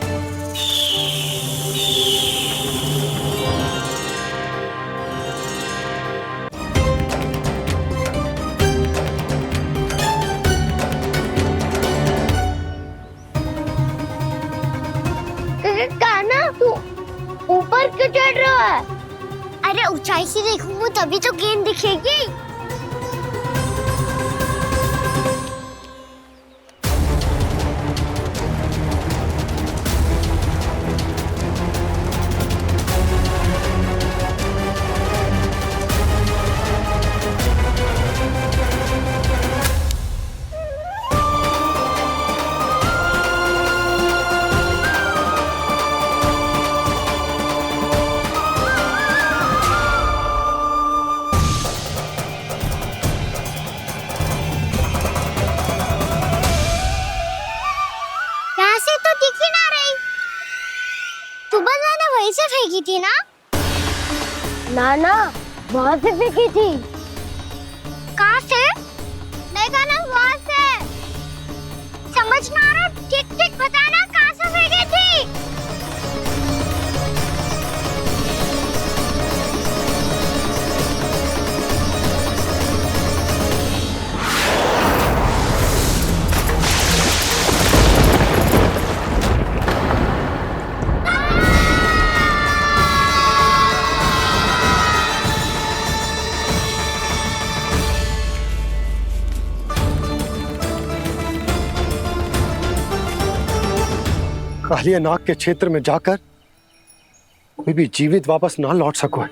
A: कान्हा, तू ऊपर क्यों चढ़ रहा है? अरे ऊंचाई से देखूंगा तभी तो गेंद दिखेगी। से फेंकी थी ना? ना, वहाँ से फेंकी थी। कहाँ से? देखा ना, वहाँ से। समझ में आ रहा? ठीक बताना, कहाँ से फेंकी थी?
B: कालिया नाग के क्षेत्र में जाकर कोई भी जीवित वापस ना लौट सको है।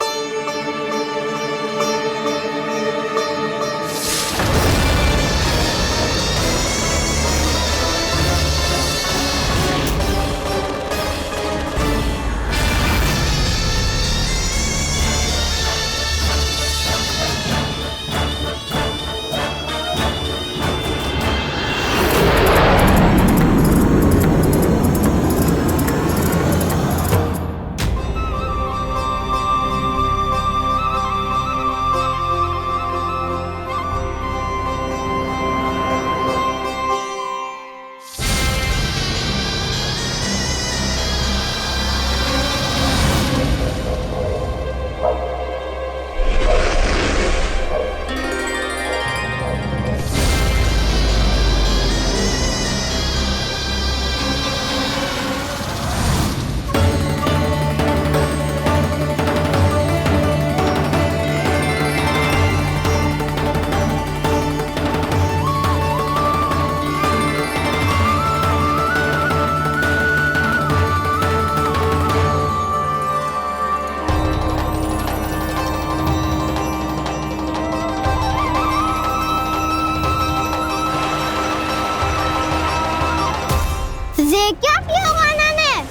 B: क्या किया वाना ने?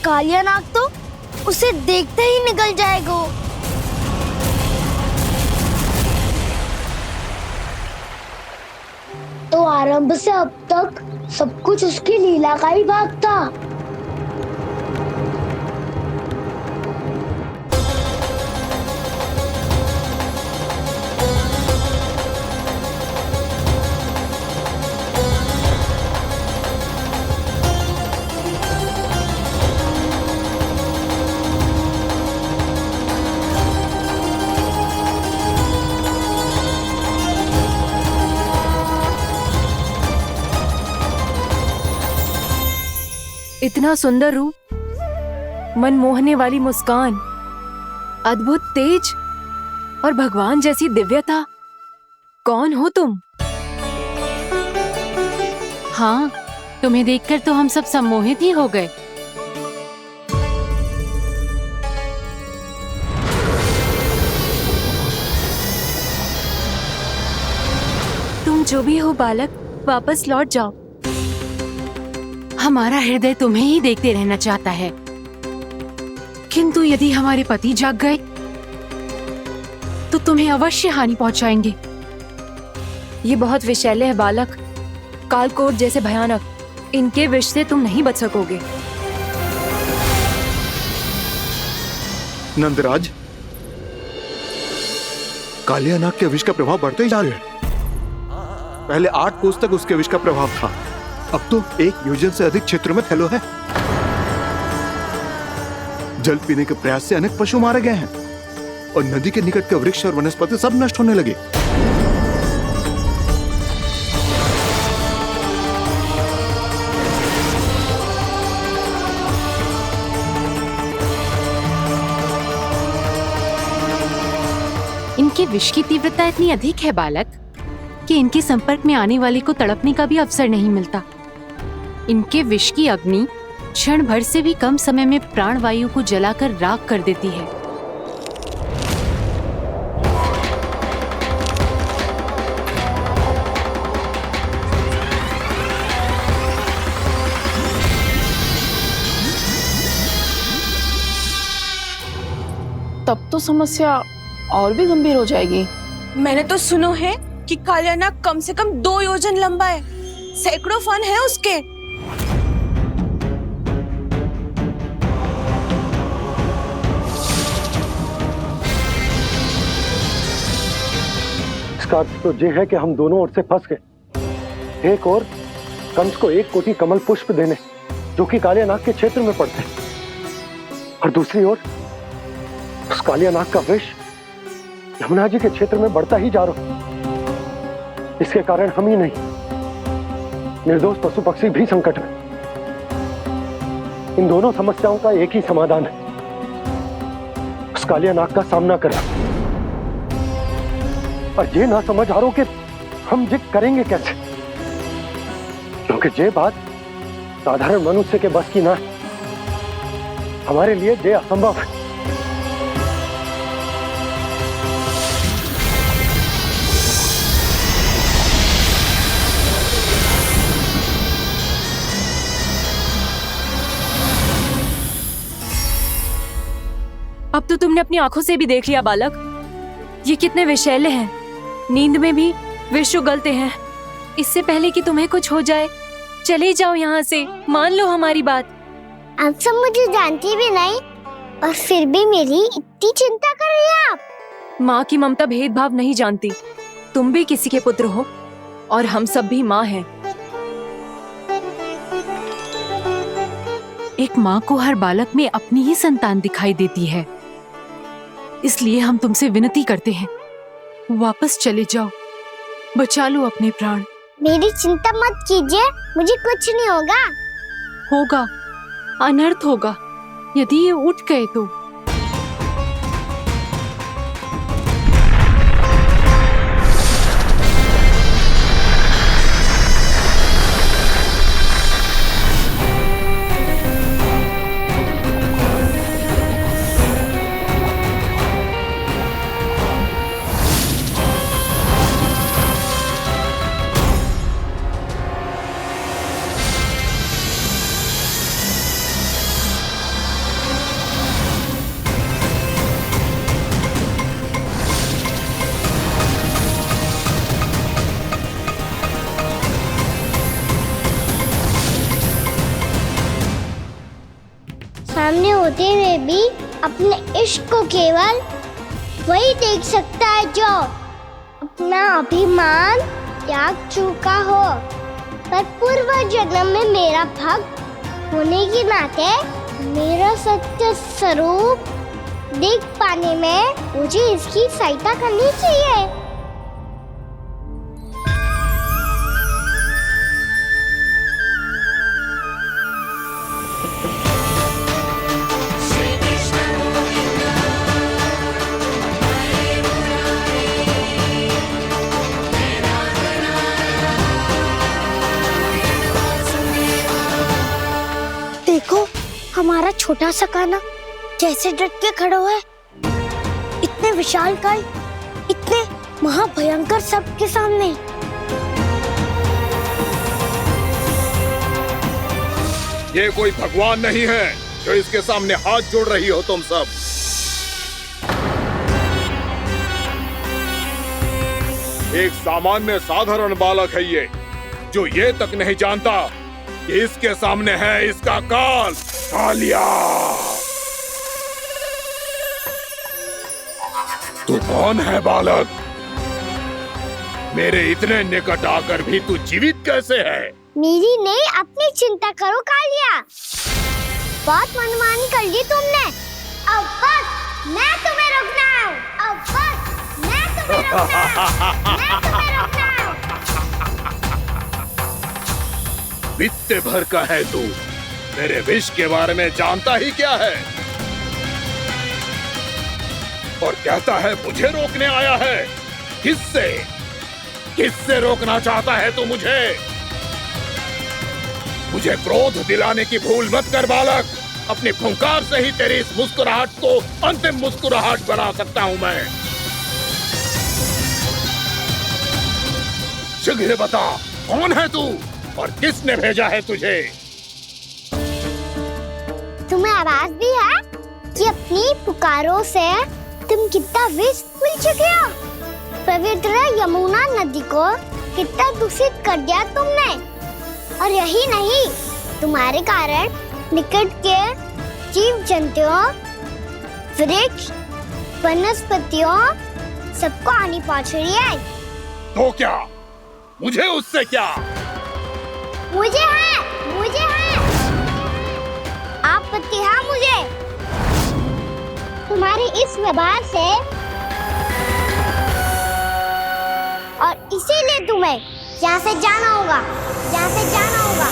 B: कालिया नाग तो उसे देखते ही निकल जाएगा। तो आरंभ से अब तक सब कुछ उसकी लीला का ही भाग था।
H: इतना सुंदर रूप, मन मोहने वाली मुस्कान, अद्भुत तेज और भगवान जैसी दिव्यता, कौन हो तुम?
P: हाँ, तुम्हें देखकर तो हम सब सम्मोहित ही हो गए।
H: तुम जो भी हो बालक, वापस लौट जाओ।
P: हमारा हृदय तुम्हें ही देखते रहना चाहता है, किंतु यदि हमारे पति जाग गए तो तुम्हें अवश्य हानि पहुंचाएंगे।
H: ये बहुत विषैले है बालक, कालकोट जैसे भयानक। इनके विष से तुम नहीं बच सकोगे।
C: नंदराज, कालिया नाग के विष का प्रभाव बढ़ते ही जा रहा है। पहले 8 कोस तक उसके विष का प्रभाव था, अब तो 1 योजन से अधिक क्षेत्र में फैलो है। जल पीने के प्रयास से अनेक पशु मारे गए हैं और नदी के निकट के वृक्ष और वनस्पति सब नष्ट होने लगे।
P: इनके विष की तीव्रता इतनी अधिक है बालक कि इनके संपर्क में आने वाले को तड़पने का भी अवसर नहीं मिलता। इनके विष की अग्नि क्षण भर से भी कम समय में प्राणवायु को जलाकर राख कर देती है।
N: तब तो समस्या और भी गंभीर हो जाएगी।
Q: मैंने तो सुनो है कि कालिया नाग कम से कम 2 योजन लंबा है, सैकड़ों फन है उसके।
B: इसका अर्थ तो ये है कि हम दोनों ओर से फंस गए। एक और कंस को 1 कोटि कमल पुष्प देने जो कि कालिया नाग के क्षेत्र में पड़ते हैं, और दूसरी ओर उस कालिया नाग का विष यमुना जी के क्षेत्र में बढ़ता ही जा रहा। इसके कारण हम ही नहीं, निर्दोष पशु पक्षी भी संकट में। इन दोनों समस्याओं का एक ही समाधान है, उस कालिया नाग का सामना करना। और ये ना समझ आ रहा कि हम ये करेंगे कैसे, क्योंकि ये बात साधारण मनुष्य के बस की ना है। हमारे लिए ये असंभव है।
H: अब तो तुमने अपनी आंखों से भी देख लिया बालक, ये कितने विषैले हैं। नींद में भी विष उगलते हैं। इससे पहले कि तुम्हें कुछ हो जाए, चले जाओ यहाँ से, मान लो हमारी बात।
A: आप सब मुझे जानती भी नहीं और फिर भी मेरी इतनी चिंता कर रही हैं आप।
H: माँ की ममता भेदभाव नहीं जानती। तुम भी किसी के पुत्र हो और हम सब भी माँ हैं।
P: एक माँ को हर बालक में अपनी ही संतान दिखाई देती है, इसलिए हम तुमसे विनती करते हैं, वापस चले जाओ, बचा लो अपने प्राण।
A: मेरी चिंता मत कीजिए, मुझे कुछ नहीं होगा।
P: होगा, अनर्थ होगा यदि ये उठ गए तो।
A: सामने होते हुए भी अपने इश्क को केवल वही देख सकता है जो अपना अभिमान त्याग चुका हो। पर पूर्व जन्म में मेरा भक्त होने के नाते मेरा सत्य स्वरूप देख पाने में मुझे इसकी सहायता करनी चाहिए। तुम्हारा छोटा सा काना कैसे डट के खड़ा हुआ है, इतने विशालकाय, इतने महाभयंकर सबके सामने।
C: ये कोई भगवान नहीं है जो इसके सामने हाथ जोड़ रही हो तुम सब। एक सामान्य साधारण बालक है ये, जो ये तक नहीं जानता कि इसके सामने है इसका काल, कालिया। तू कौन है बालक? मेरे इतने निकट आकर भी तू जीवित कैसे है?
A: मेरी नहीं, अपनी चिंता करो कालिया। बहुत मनमानी कर ली तुमने। अब बस मैं तुम्हें रोकना हूँ। अब बस मैं तुम्हें रोकना हूँ। मैं तुम्हें रोकना हूँ।
C: बित्ते भर का है तू, मेरे विष के बारे में जानता ही क्या है? और कहता है मुझे रोकने आया है। किससे? किससे रोकना चाहता है तू मुझे? मुझे क्रोध दिलाने की भूल मत कर बालक। अपनी फुंकार से ही तेरी इस मुस्कुराहट को अंतिम मुस्कुराहट बना सकता हूं मैं। शीघ्र बता, कौन है तू और किसने भेजा है तुझे?
A: तुम्हें आवाज भी है कि अपनी पुकारों से तुम कितना विष भूल चुके हो। पवित्र यमुना नदी को कितना दूषित कर दिया तुमने। और यही नहीं, तुम्हारे कारण निकट के जीव जंतुओं, वृक्ष, वनस्पतियों सबको हानि पहुंच रही है।
C: तो क्या? मुझे उससे क्या?
A: मुझे है, मुझे है। आपत्ति है मुझे तुम्हारे इस व्यवहार से, और इसीलिए तुम्हें यहाँ से जाना होगा, यहाँ से जाना होगा।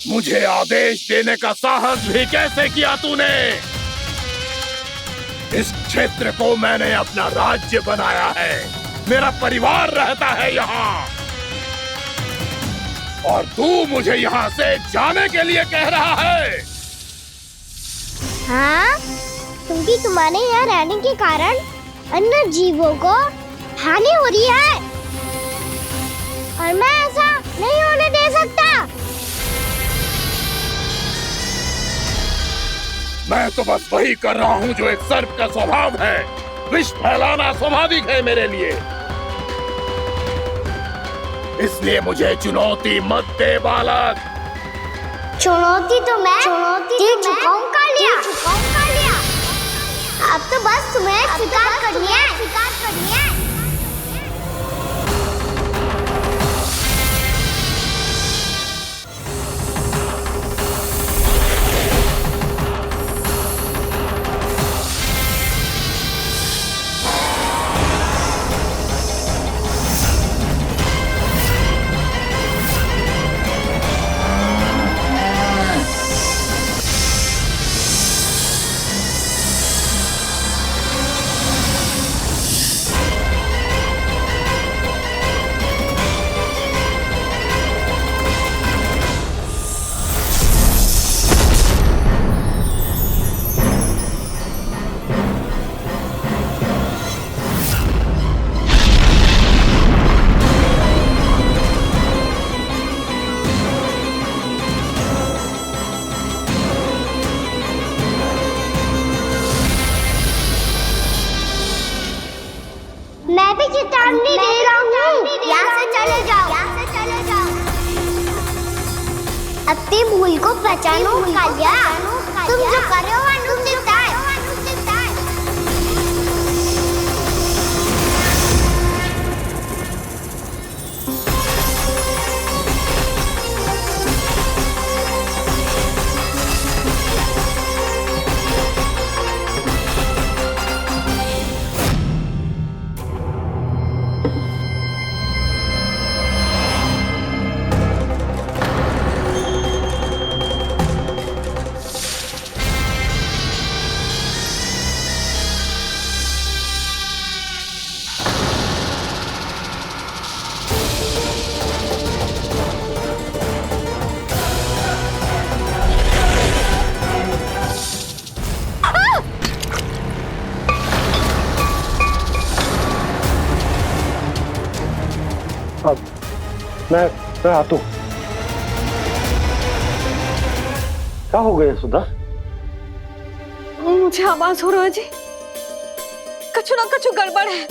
C: मुझे आदेश देने का साहस भी कैसे किया तूने? इस क्षेत्र को मैंने अपना राज्य बनाया है, मेरा परिवार रहता है यहाँ, और तू मुझे यहाँ से जाने के लिए कह रहा है?
A: हाँ, क्योंकि तुम्हारे यहाँ रहने के कारण अन्य जीवों को हानि हो रही है, और मैं ऐसा नहीं होने दे सकता।
C: मैं तो बस वही कर रहा हूँ जो एक सर्प का स्वभाव है। विष फैलाना स्वाभाविक है मेरे लिए, इसलिए मुझे चुनौती मत दे बालक।
A: चुनौती तो मैं दे चुका हूँ कालिया। अब तो बस तुम्हें स्वीकार करनी है। मैं भी चेतावनी दे रहा हूँ, यहाँ से चले जाओ, यहाँ से चले जाओ। अपनी भूल को पहचानो कालिया, तुम जो कर रहे हो अनुचित है।
B: मैं आता हूँ। क्या हो गया सुधा?
Q: मुझे आवाज हो रहा है जी, कछु ना कछु गड़बड़ है।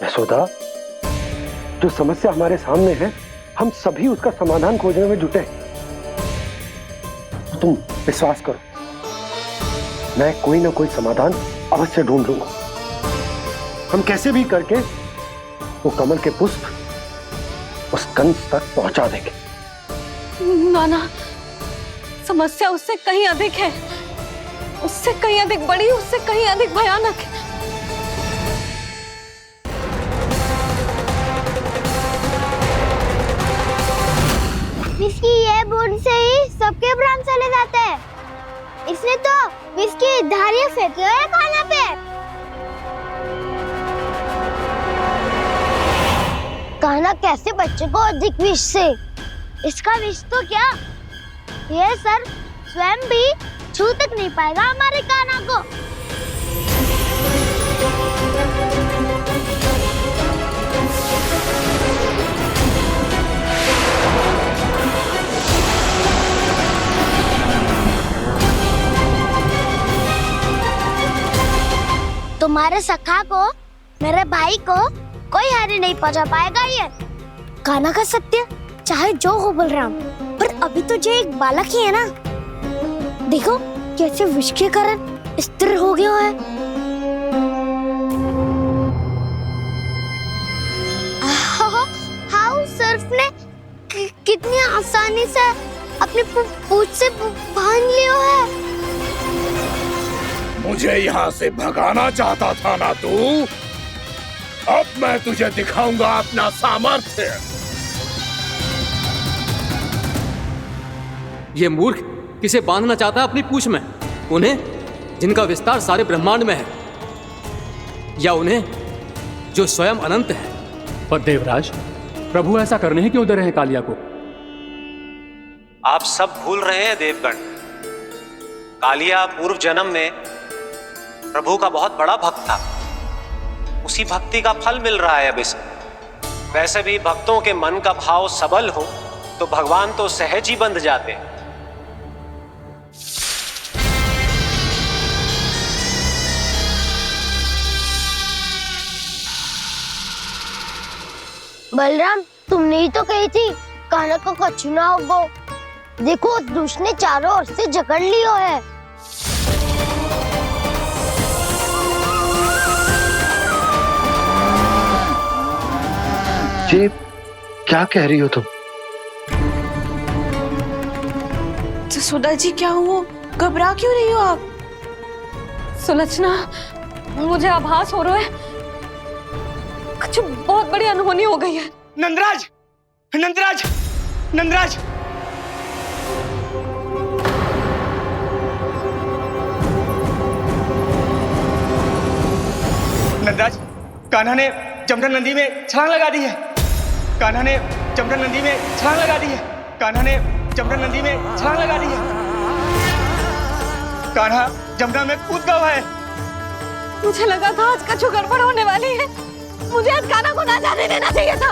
B: यशोदा, जो समस्या हमारे सामने है, हम सभी उसका समाधान खोजने में जुटे। तुम विश्वास करो, मैं कोई ना कोई समाधान अवश्य ढूंढ लूंगा। हम कैसे भी करके वो कमल के पुष्प उस कंस तक पहुंचा देंगे।
Q: नाना, समस्या उससे कहीं अधिक है, उससे कहीं अधिक बड़ी, उससे कहीं अधिक भयानक है।
A: विस्की ये बूंद से ही सबके प्राण चले जाते हैं। इसने तो विस्की धारियां फेंकी है खाना पे। कान्हा कैसे बच्चे को अधिक विष से? इसका विष तो क्या, ये सर स्वयं भी छू तक नहीं पाएगा हमारे कान्हा को। तुम्हारे सखा को, मेरे भाई को कोई हानि नहीं पहुंचा पाएगा। ये कान्हा का सत्य चाहे जो हो बलराम, पर अभी तो जो एक बालक ही है ना। देखो कैसे विष के कारण स्थिर हो गया है। हाउ सर्फ ने कितनी आसानी से अपनी पूंछ से बांध लिया है।
C: मुझे यहाँ से भगाना चाहता था ना तू? अब मैं तुझे दिखाऊंगा अपना सामर्थ्य।
J: ये मूर्ख किसे बांधना चाहता है अपनी पूंछ में? उन्हें जिनका विस्तार सारे ब्रह्मांड में है, या उन्हें जो स्वयं अनंत है?
M: पर देवराज, प्रभु ऐसा करने ही क्यों दे रहे हैं कालिया को?
O: आप सब भूल रहे हैं देवगण। कालिया पूर्व जन्म में प्रभु का बहुत बड़ा भक्त था। उसी भक्ति का फल मिल रहा है अब इसे। वैसे भी भक्तों के मन का भाव सबल हो तो भगवान तो सहज ही बंध जाते हैं।
A: बलराम, तुमने ही तो कही थी कान्हा को कछु ना होगो। देखो उस दुष्ट ने चारों ओर से जकड़ लियो है।
B: ये क्या कह रही हो तुम?
Q: जसोदा जी, क्या हुआ? घबरा क्यों रही हो आप? सुलक्षणा, मुझे आभास हो रहा है कुछ बहुत बड़ी अनहोनी हो गई है।
R: नंदराज, नंदराज, नंदराज! नंदराज, कान्हा ने जमदग्नि नदी में छलांग लगा दी है। कान्हा ने जमदग्नि नदी में छलांग लगा दी है। कान्हा ने जमदग्नि नदी में छलांग लगा दी है। कान्हा जमुना में कूद गया है।
Q: मुझे लगा था आज कछु गड़बड़ होने वाली है। मुझे आज कान्हा को ना जाने देना चाहिए था।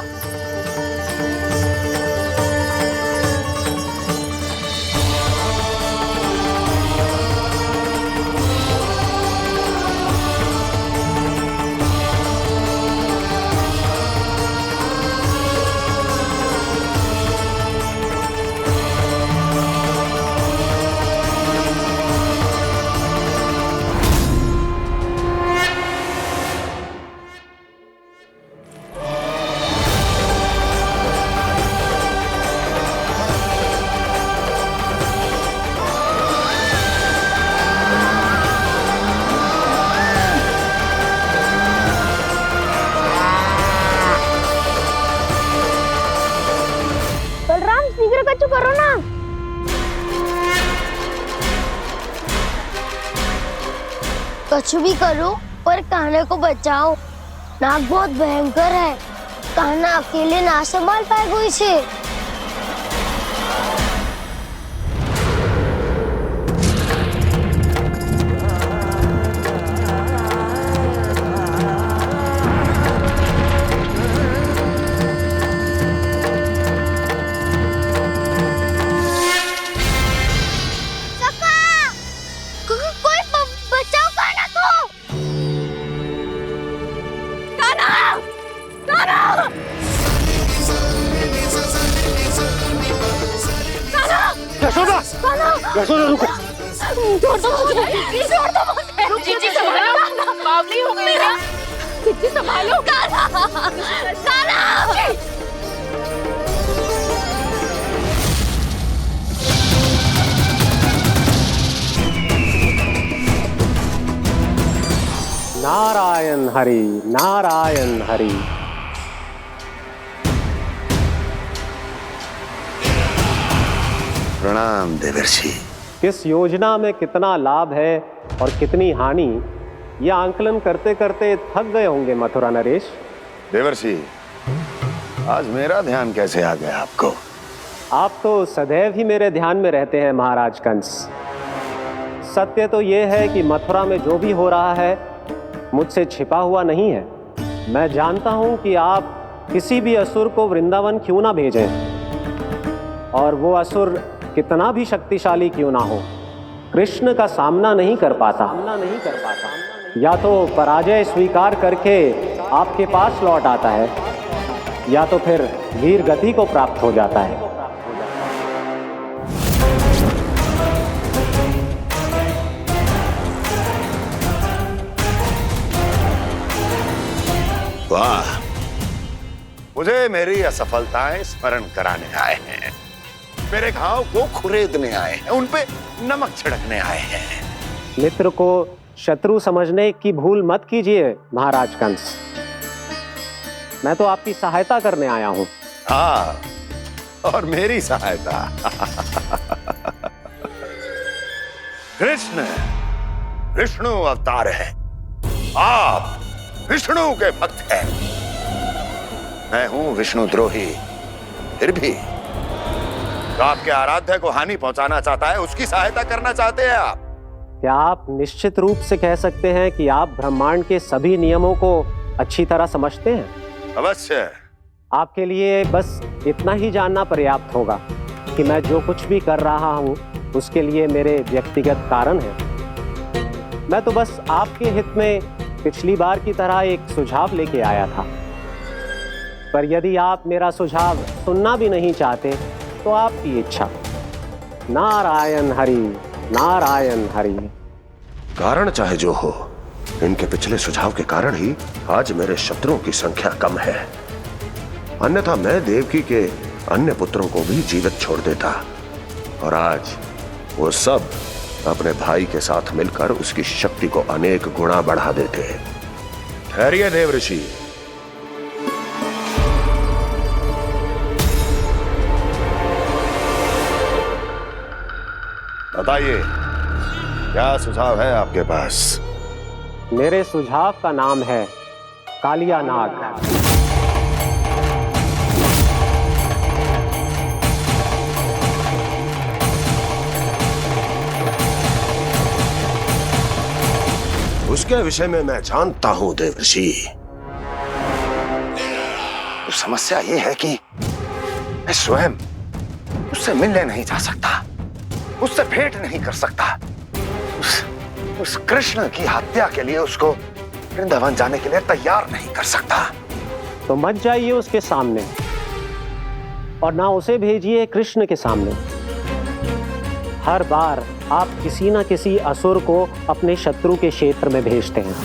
A: कुछ भी करो पर कान्हा को बचाओ। नाग बहुत भयंकर है, कान्हा अकेले ना संभाल पाएगा इसे।
B: यशोदा रुको।
N: छोड़ दो मुझे, छोड़ दो मुझे। जीजी संभालो, बावली हो गई है। जीजी संभालो। कान्हा, कान्हा।
B: नारायण हरि, नारायण हरि।
S: प्रणाम देवर्षि।
B: किस योजना में कितना लाभ है और कितनी हानि, यह आंकलन करते करते थक गए होंगे मथुरा नरेश।
S: देवर्षि, आज मेरा ध्यान कैसे आ गया आपको?
B: आप तो सदैव ही मेरे ध्यान में रहते हैं महाराज कंस। सत्य तो यह है कि मथुरा में जो भी हो रहा है मुझसे छिपा हुआ नहीं है। मैं जानता हूं कि आप किसी भी असुर को वृंदावन क्यों ना भेजें, और वो असुर कितना भी शक्तिशाली क्यों ना हो, कृष्ण का सामना नहीं कर पाता। या तो पराजय स्वीकार करके आपके पास लौट आता है, या तो फिर वीर गति को प्राप्त हो जाता है।
S: वाह, मुझे मेरी असफलताएं स्मरण कराने आए हैं, मेरे घाव को खुरेदने आए हैं, उन पे नमक छिड़कने आए हैं।
B: मित्र को शत्रु समझने की भूल मत कीजिए महाराज कंस। मैं तो आपकी सहायता करने आया हूं।
S: हाँ, और मेरी सहायता। कृष्ण विष्णु अवतार है, आप विष्णु के भक्त हैं। मैं हूं विष्णु द्रोही, फिर भी तो आपके आराध्य को हानि पहुंचाना चाहता है, उसकी सहायता करना चाहते हैं आप।
B: क्या आप निश्चित रूप से कह सकते हैं कि आप ब्रह्मांड के सभी नियमों को अच्छी तरह समझते हैं?
S: अवश्य।
B: आपके लिए बस इतना ही जानना पर्याप्त होगा कि मैं जो कुछ भी कर रहा हूं उसके लिए मेरे व्यक्तिगत कारण हैं। मैं तो बस आपके हित में पिछली बार की तरह एक सुझाव लेके आया था, पर यदि आप मेरा सुझाव सुनना भी नहीं चाहते तो आपकी इच्छा। नारायण हरि, नारायण हरि।
S: कारण चाहे जो हो, इनके पिछले सुझाव के कारण ही आज मेरे शत्रुओं की संख्या कम है। अन्यथा मैं देवकी के अन्य पुत्रों को भी जीवित छोड़ देता, और आज वो सब अपने भाई के साथ मिलकर उसकी शक्ति को अनेक गुना बढ़ा देते। ठहरिए देवऋषि, बताइए क्या सुझाव है आपके पास?
B: मेरे सुझाव का नाम है कालिया नाग।
S: उसके विषय में मैं जानता हूं देवर्षि। तो समस्या ये है कि मैं स्वयं उससे मिलने नहीं जा सकता, उससे भेंट नहीं कर सकता। उस कृष्ण की हत्या के लिए उसको वृंदावन जाने के लिए तैयार नहीं कर सकता।
B: तो मत जाइए उसके सामने, और ना उसे भेजिए कृष्ण के सामने। हर बार आप किसी न किसी असुर को अपने शत्रु के क्षेत्र में भेजते हैं,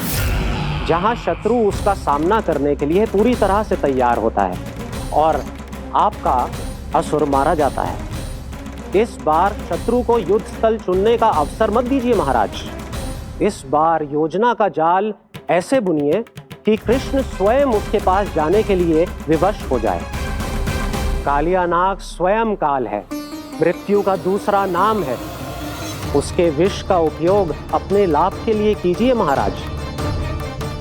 B: जहां शत्रु उसका सामना करने के लिए पूरी तरह से तैयार होता है, और आपका असुर मारा जाता है। इस बार शत्रु को युद्ध स्थल चुनने का अवसर मत दीजिए महाराज। इस बार योजना का जाल ऐसे बुनिए कि कृष्ण स्वयं उसके पास जाने के लिए विवश हो जाए। कालिया नाग स्वयं काल है, मृत्यु का दूसरा नाम है।
O: उसके विष का उपयोग अपने लाभ के लिए कीजिए महाराज।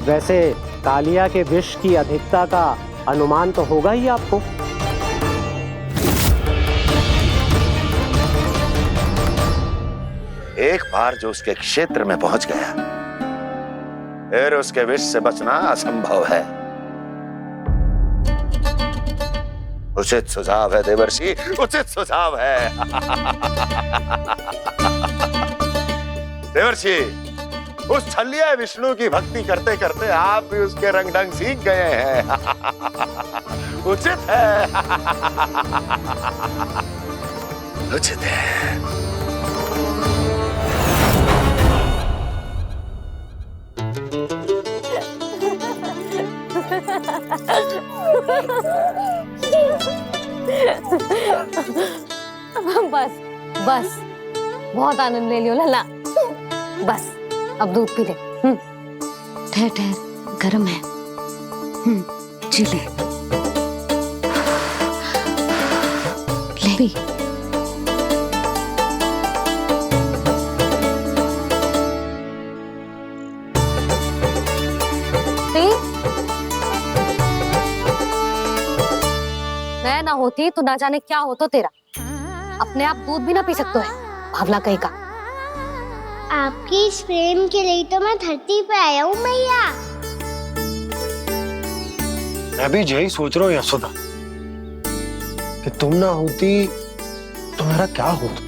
O: वैसे कालिया के विष की अधिकता का अनुमान तो होगा ही आपको।
S: एक बार जो उसके क्षेत्र में पहुंच गया, फिर उसके विष से बचना असंभव है। उचित सुझाव है देवर्षि, उचित सुझाव है। देवर्षि, उस छलिया विष्णु की भक्ति करते करते आप भी उसके रंग ढंग सीख गए हैं। उचित है, उचित है।
Q: बस बस, बहुत आनंद ले लियो लल्ला। बस अब दूध पी ले।
D: ठहर ठहर, गर्म है। जी ले ले।
Q: मैं ना होती तो ना जाने क्या होता तेरा। अपने आप दूध भी ना पी सकते है, भावला कहीं का।
A: आपकी इस प्रेम के लिए तो मैं धरती पे आया हूँ मैया।
B: मैं भी यही सोच रहा हूँ यशोदा कि तुम ना होती तो मेरा क्या होता।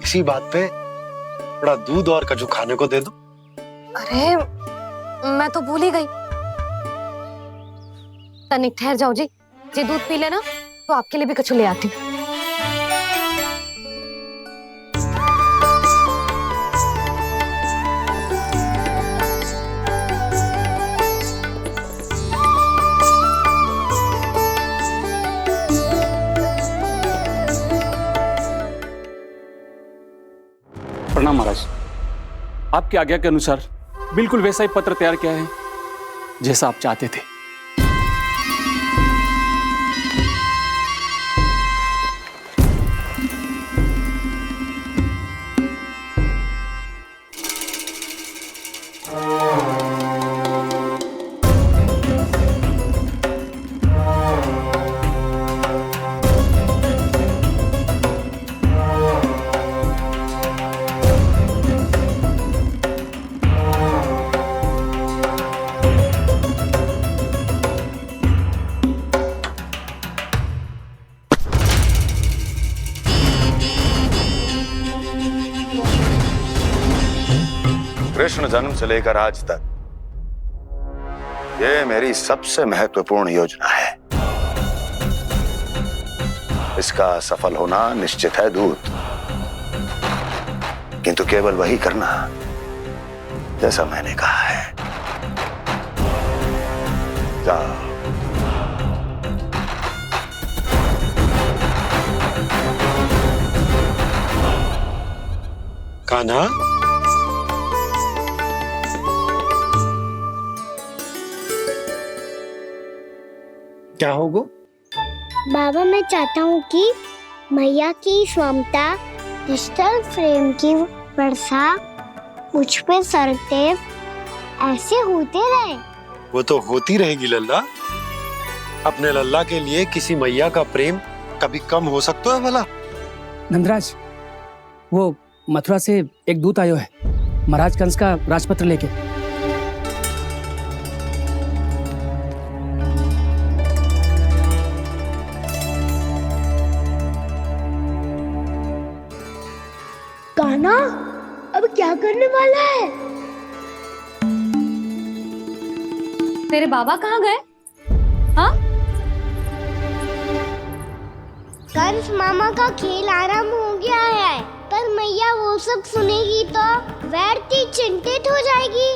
B: इसी बात पे थोड़ा दूध और कजू खाने को दे दो।
Q: अरे मैं तो भूल ही गई। तनिक ठहर जाओ जी, जे दूध पी लेना तो आपके लिए भी कछु ले आती हूँ।
T: प्रणाम महाराज। आपकी आज्ञा के अनुसार बिल्कुल वैसा ही पत्र तैयार किया है जैसा आप चाहते थे।
S: कृष्ण जन्म से लेकर आज तक ये मेरी सबसे महत्वपूर्ण योजना है। इसका सफल होना निश्चित है दूत, किंतु केवल वही करना जैसा मैंने कहा है। जाओ।
B: कान्हा, क्या होगा?
A: बाबा मैं चाहता हूँ कि मैया की स्वमता क्रिस्टल फ्रेम की वर्षा मुझ पे सरते ऐसे होते रहे।
B: वो तो होती रहेगी लल्ला। अपने लल्ला के लिए किसी मैया का प्रेम कभी कम हो सकता है भला?
U: नंदराज, वो मथुरा से एक दूत आयो है महाराज कंस का राजपत्र लेके।
A: कान्हा अब क्या करने वाला है?
Q: तेरे बाबा कहाँ गए? हाँ?
A: कंस मामा का खेल आरंभ हो गया है, पर मैया वो सब सुनेगी तो व्यर्थ चिंतित हो जाएगी।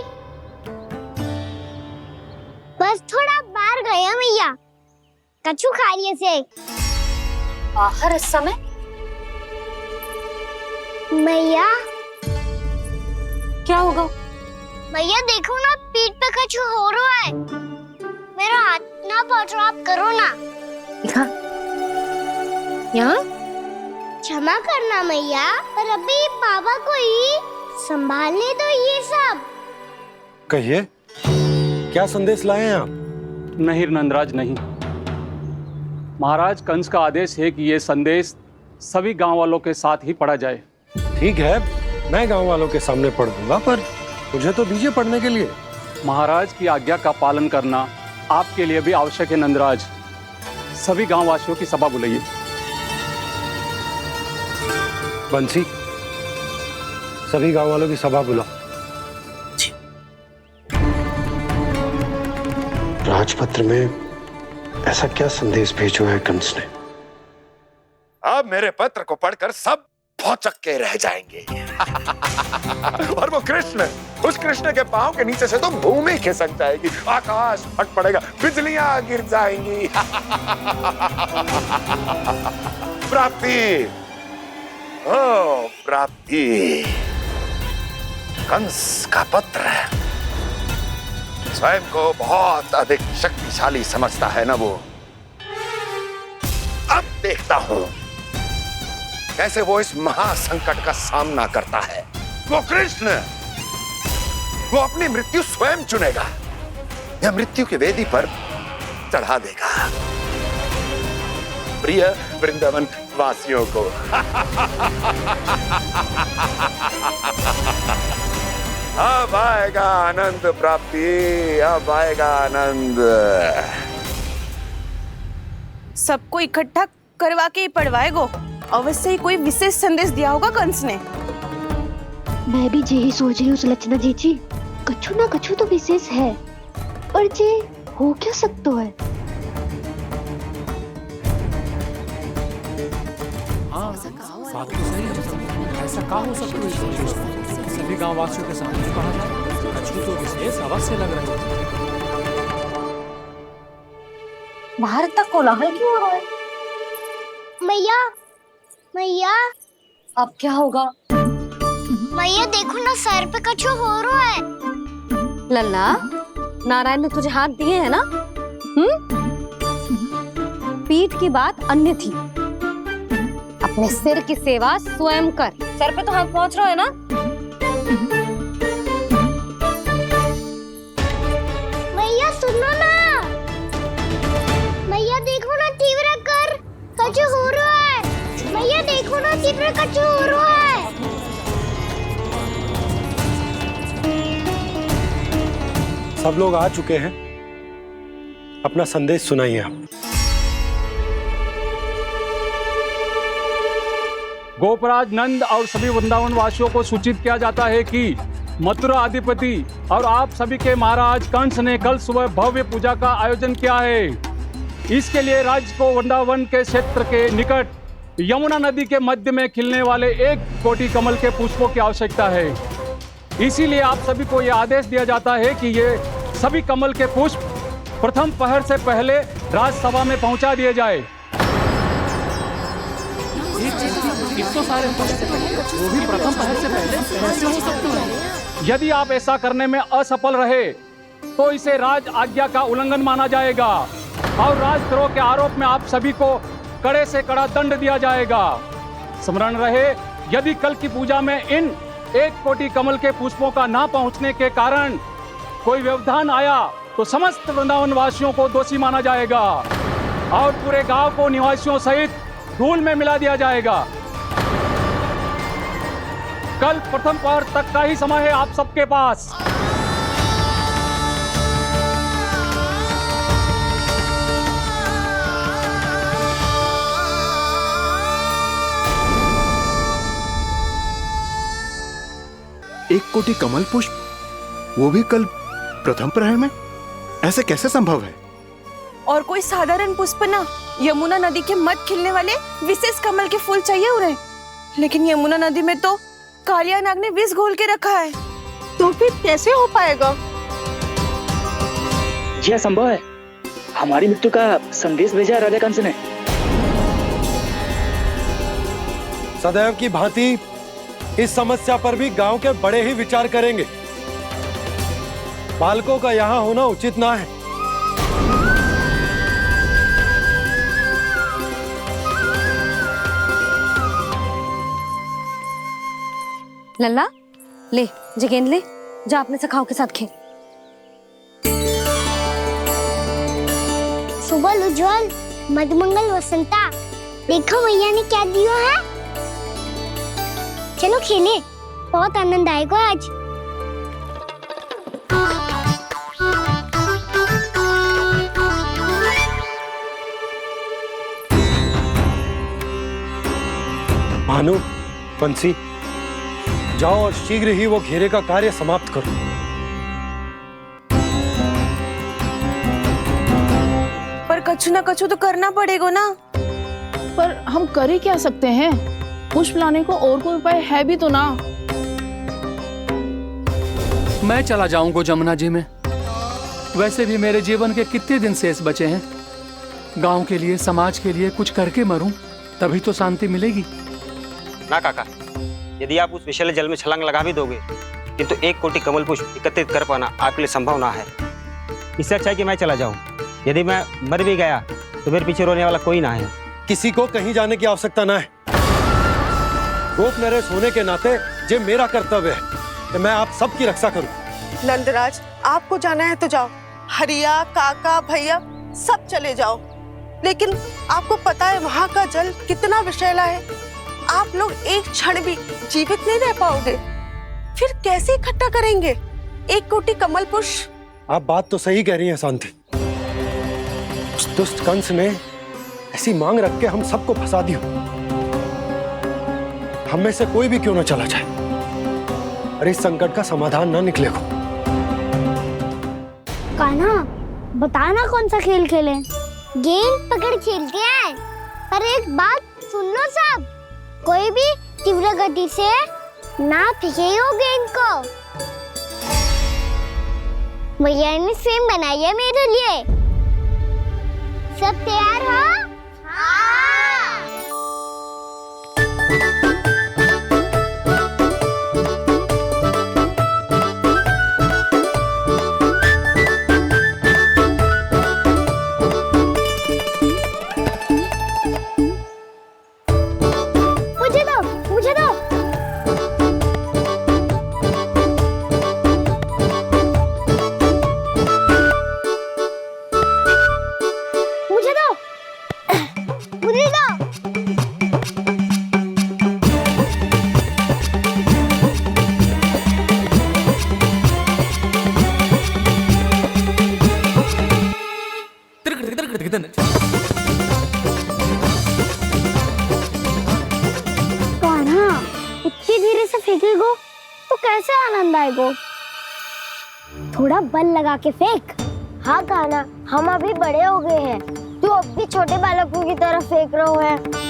A: बस थोड़ा बाहर गया मैया, कछु खा लिए से।
Q: बाहर इस समय?
A: मैया
Q: क्या होगा?
A: मैया देखो ना, पीठ पे कुछ हो रहा है। मेरा हाथ ना पहुंचो, आप करो ना।
Q: दिखा। यहाँ?
A: क्षमा करना मैया, पर अभी बाबा को ही संभालने दो ये सब।
B: कहिए, क्या संदेश लाए हैं आप?
T: नहीं नंदराज नहीं। महाराज कंस का आदेश है कि ये संदेश सभी गांव वालों के साथ ही पढ़ा जाए।
B: ठीक है, मैं गांव वालों के सामने पढ़ दूंगा, पर मुझे तो दीजिए पढ़ने के लिए।
T: महाराज की आज्ञा का पालन करना आपके लिए भी आवश्यक है नंदराज। सभी गांव वासियों की सभा बुलाइए।
B: बंसी, सभी गांव वालों की सभा बुलाओ। राजपत्र में ऐसा क्या संदेश भेजो है कंस ने?
S: अब मेरे पत्र को पढ़कर सब भौचक के रह जाएंगे। और वो कृष्ण, उस कृष्ण के पांव के नीचे से तो भूमि खिसक जाएगी, आकाश फट पड़ेगा, बिजलियां गिर जाएंगी। प्राप्ति, ओ प्राप्ति, कंस का पत्र। स्वयं को बहुत अधिक शक्तिशाली समझता है ना वो। अब देखता हूं कैसे वो इस महासंकट का सामना करता है। वो कृष्ण, वो अपनी मृत्यु स्वयं चुनेगा या मृत्यु की वेदी पर चढ़ा देगा प्रिय वृंदावन वासियों को। अब आएगा आनंद प्राप्ति, अब आएगा आनंद।
Q: सबको इकट्ठा करवा के ही पढ़वाएगो। अवश्य ही कोई विशेष संदेश दिया होगा कंस ने।
D: मैं भी यही सोच रही हूँ सुलक्षणा जी, कछु ना कछु तो विशेष है, पर जे हो क्या सकता है?
U: बात तो सही है। ऐसा क्या हो सकता है? सभी गांव वासियों के सामने कहा जाए, कछु तो विशेष अवश्य लग रहा है।
Q: बाहर तक कोलाहल क्यों हो रहा है?
A: मैया, मैया,
Q: अब क्या होगा?
A: मैया देखो ना, सर पे कछु हो रहा है।
Q: लल्ला, नारायण ने तुझे हाथ दिए हैं ना? पीठ की बात अन्य थी। अपने सिर की सेवा स्वयं कर। सर पे तो हाथ पहुंच रहा है ना?
A: मैया सुनो ना, मैया देखो ना, तीव्र कर कछु हो रहा है। मैया देखो ना, तीव्र कछु हो रहा है।
B: सब लोग आ चुके हैं, अपना संदेश सुनाइए आप।
T: गोपराज नंद और सभी वृंदावन वासियों को सूचित किया जाता है कि मथुरा अधिपति और आप सभी के महाराज कंस ने कल सुबह भव्य पूजा का आयोजन किया है। इसके लिए राज्य को वृंदावन के क्षेत्र के निकट यमुना नदी के मध्य में खिलने वाले 1 कोटि कमल के पुष्पों की आवश्यकता है। इसीलिए आप सभी को यह आदेश दिया जाता है कि ये सभी कमल के पुष्प प्रथम पहर से पहले राजसभा में पहुंचा दिए जाए।
U: इतने सारे वो भी प्रथम पहर से पहले कैसे हो सकते हैं?
T: यदि आप ऐसा करने में असफल रहे तो इसे राज आज्ञा का उल्लंघन माना जाएगा और राजद्रोह के आरोप में आप सभी को कड़े से कड़ा दंड दिया जाएगा। स्मरण रहे, यदि कल की पूजा में इन 1 कोटि कमल के पुष्पों का ना पहुंचने के कारण कोई व्यवधान आया तो समस्त वृंदावन वासियों को दोषी माना जाएगा और पूरे गांव को निवासियों सहित धूल में मिला दिया जाएगा। कल प्रथम पहर तक का ही समय है आप सबके पास।
C: एक कोटि कमल पुष्प, वो भी कल प्रथम प्रहर में? ऐसे कैसे संभव है?
Q: और कोई साधारण पुष्प ना, यमुना नदी के मध्य खिलने वाले विशेष कमल के फूल चाहिए उन्हें। लेकिन यमुना नदी में तो कालिया नाग ने विष घोल के रखा है, तो फिर कैसे हो पाएगा?
F: यह संभव है। हमारी मृत्यु का संदेश भेजा राजा कंस ने।
B: सदैव की भांति इस समस्या पर भी गांव के बड़े ही विचार करेंगे। बालकों का यहाँ होना उचित ना है।
Q: लल्ला ले जे गेंद ले, जा अपने सखाओं के साथ खेल।
A: सुबह उज्जवल, मधुमंगल वसंता, देखो भैया ने क्या दिया है। चलो खेले, बहुत आनंद आएगा आज।
B: भानु, बंसी, जाओ और शीघ्र ही वो घेरे का कार्य समाप्त करो।
N: पर कछु ना कछु तो करना पड़ेगा ना।
E: पर हम कर ही क्या सकते हैं? पुष्प लाने को और कोई उपाय है भी तो ना।
U: मैं चला जाऊंगा जमुना जी में। वैसे भी मेरे जीवन के कितने दिन शेष बचे हैं। गांव के लिए, समाज के लिए कुछ करके मरूं, तभी तो शांति मिलेगी।
V: ना काका, यदि आप उस विषैले जल में छलांग लगा भी दोगे, किंतु 1 कोटि कमल पुष्प एकत्रित कर पाना आपके लिए संभव ना है। इससे अच्छा है कि मैं चला जाऊं। यदि मैं मर भी गया तो मेरे पीछे रोने वाला कोई ना है।
B: किसी को कहीं जाने की आवश्यकता ना है। गोप नरेश होने के नाते ये मेरा कर्तव्य है कि मैं आप सबकी रक्षा करूं।
W: नंदराज, आपको जाना है तो जाओ। हरिया, काका, भैया सब चले जाओ। लेकिन आपको पता है वहाँ का जल कितना विषैला है। आप लोग एक क्षण भी जीवित नहीं रह पाओगे। फिर कैसे इकट्ठा करेंगे 1 कोटि कमल पुष्प?
B: आप बात तो सही कह रही हैं शांति। उस दुष्ट कंस ने ऐसी मांग रख के हम सबको फंसा दिया। हम में से कोई भी क्यों ना चला जाए और इस संकट का समाधान ना निकले को।
A: कान्हा, बताना कौन सा खेल खेलें? गेंद पकड़ खेलते हैं। पर एक बात सुन लो सब, कोई भी तीव्र गति से ना फेंकेगा गेंद को। भैया ने फ्रेम बनाई है मेरे लिए। सब तैयार हो? मुझे दो। इतनी धीरे से फेंकेगो तो कैसे आनंद आएगो? थोड़ा बल लगा के फेंक। हाँ कान्हा, हम अभी बड़े हो गए हैं, तू अब भी छोटे बालकों की तरह फेंक रहा है।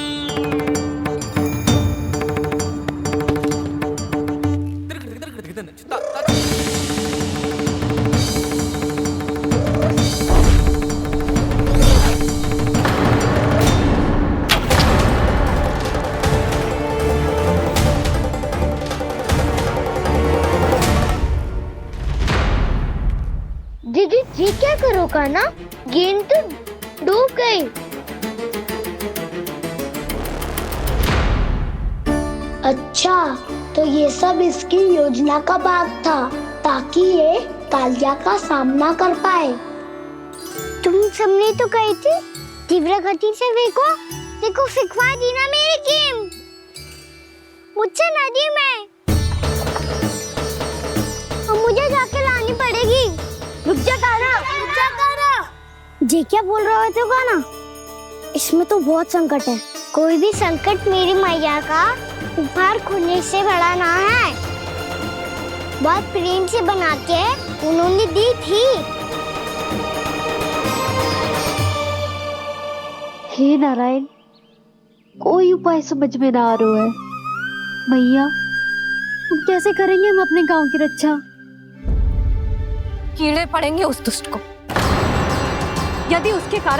A: दीदी जी क्या करो कान्हा? गेंद तो डूब गई। अच्छा, तो ये सब इसकी योजना का भाग था ताकि ये कालिया का सामना कर पाए। तुम सबने तो कही थी तीव्र गति से फेंको। देखो फिकवा दी ना मेरी गेम। मुझसे नदी में। अब मुझे जाके लानी पड़ेगी। रुक जा कान्हा, रुक जा कान्हा। जी क्या बोल रहे थे कान्हा? इसमें तो बहुत संकट है। कोई भी संकट मेरी मैया का उपहार खोने से बड़ा ना है। बहुत प्रेम से बना के उन्होंने दी थी।
D: हे नारायण, कोई उपाय समझ में ना आ रहा है। मैया, हम कैसे करेंगे हम अपने गांव की रक्षा?
Q: कीड़े पड़ेंगे उस दुष्ट को। यदि उसके कारण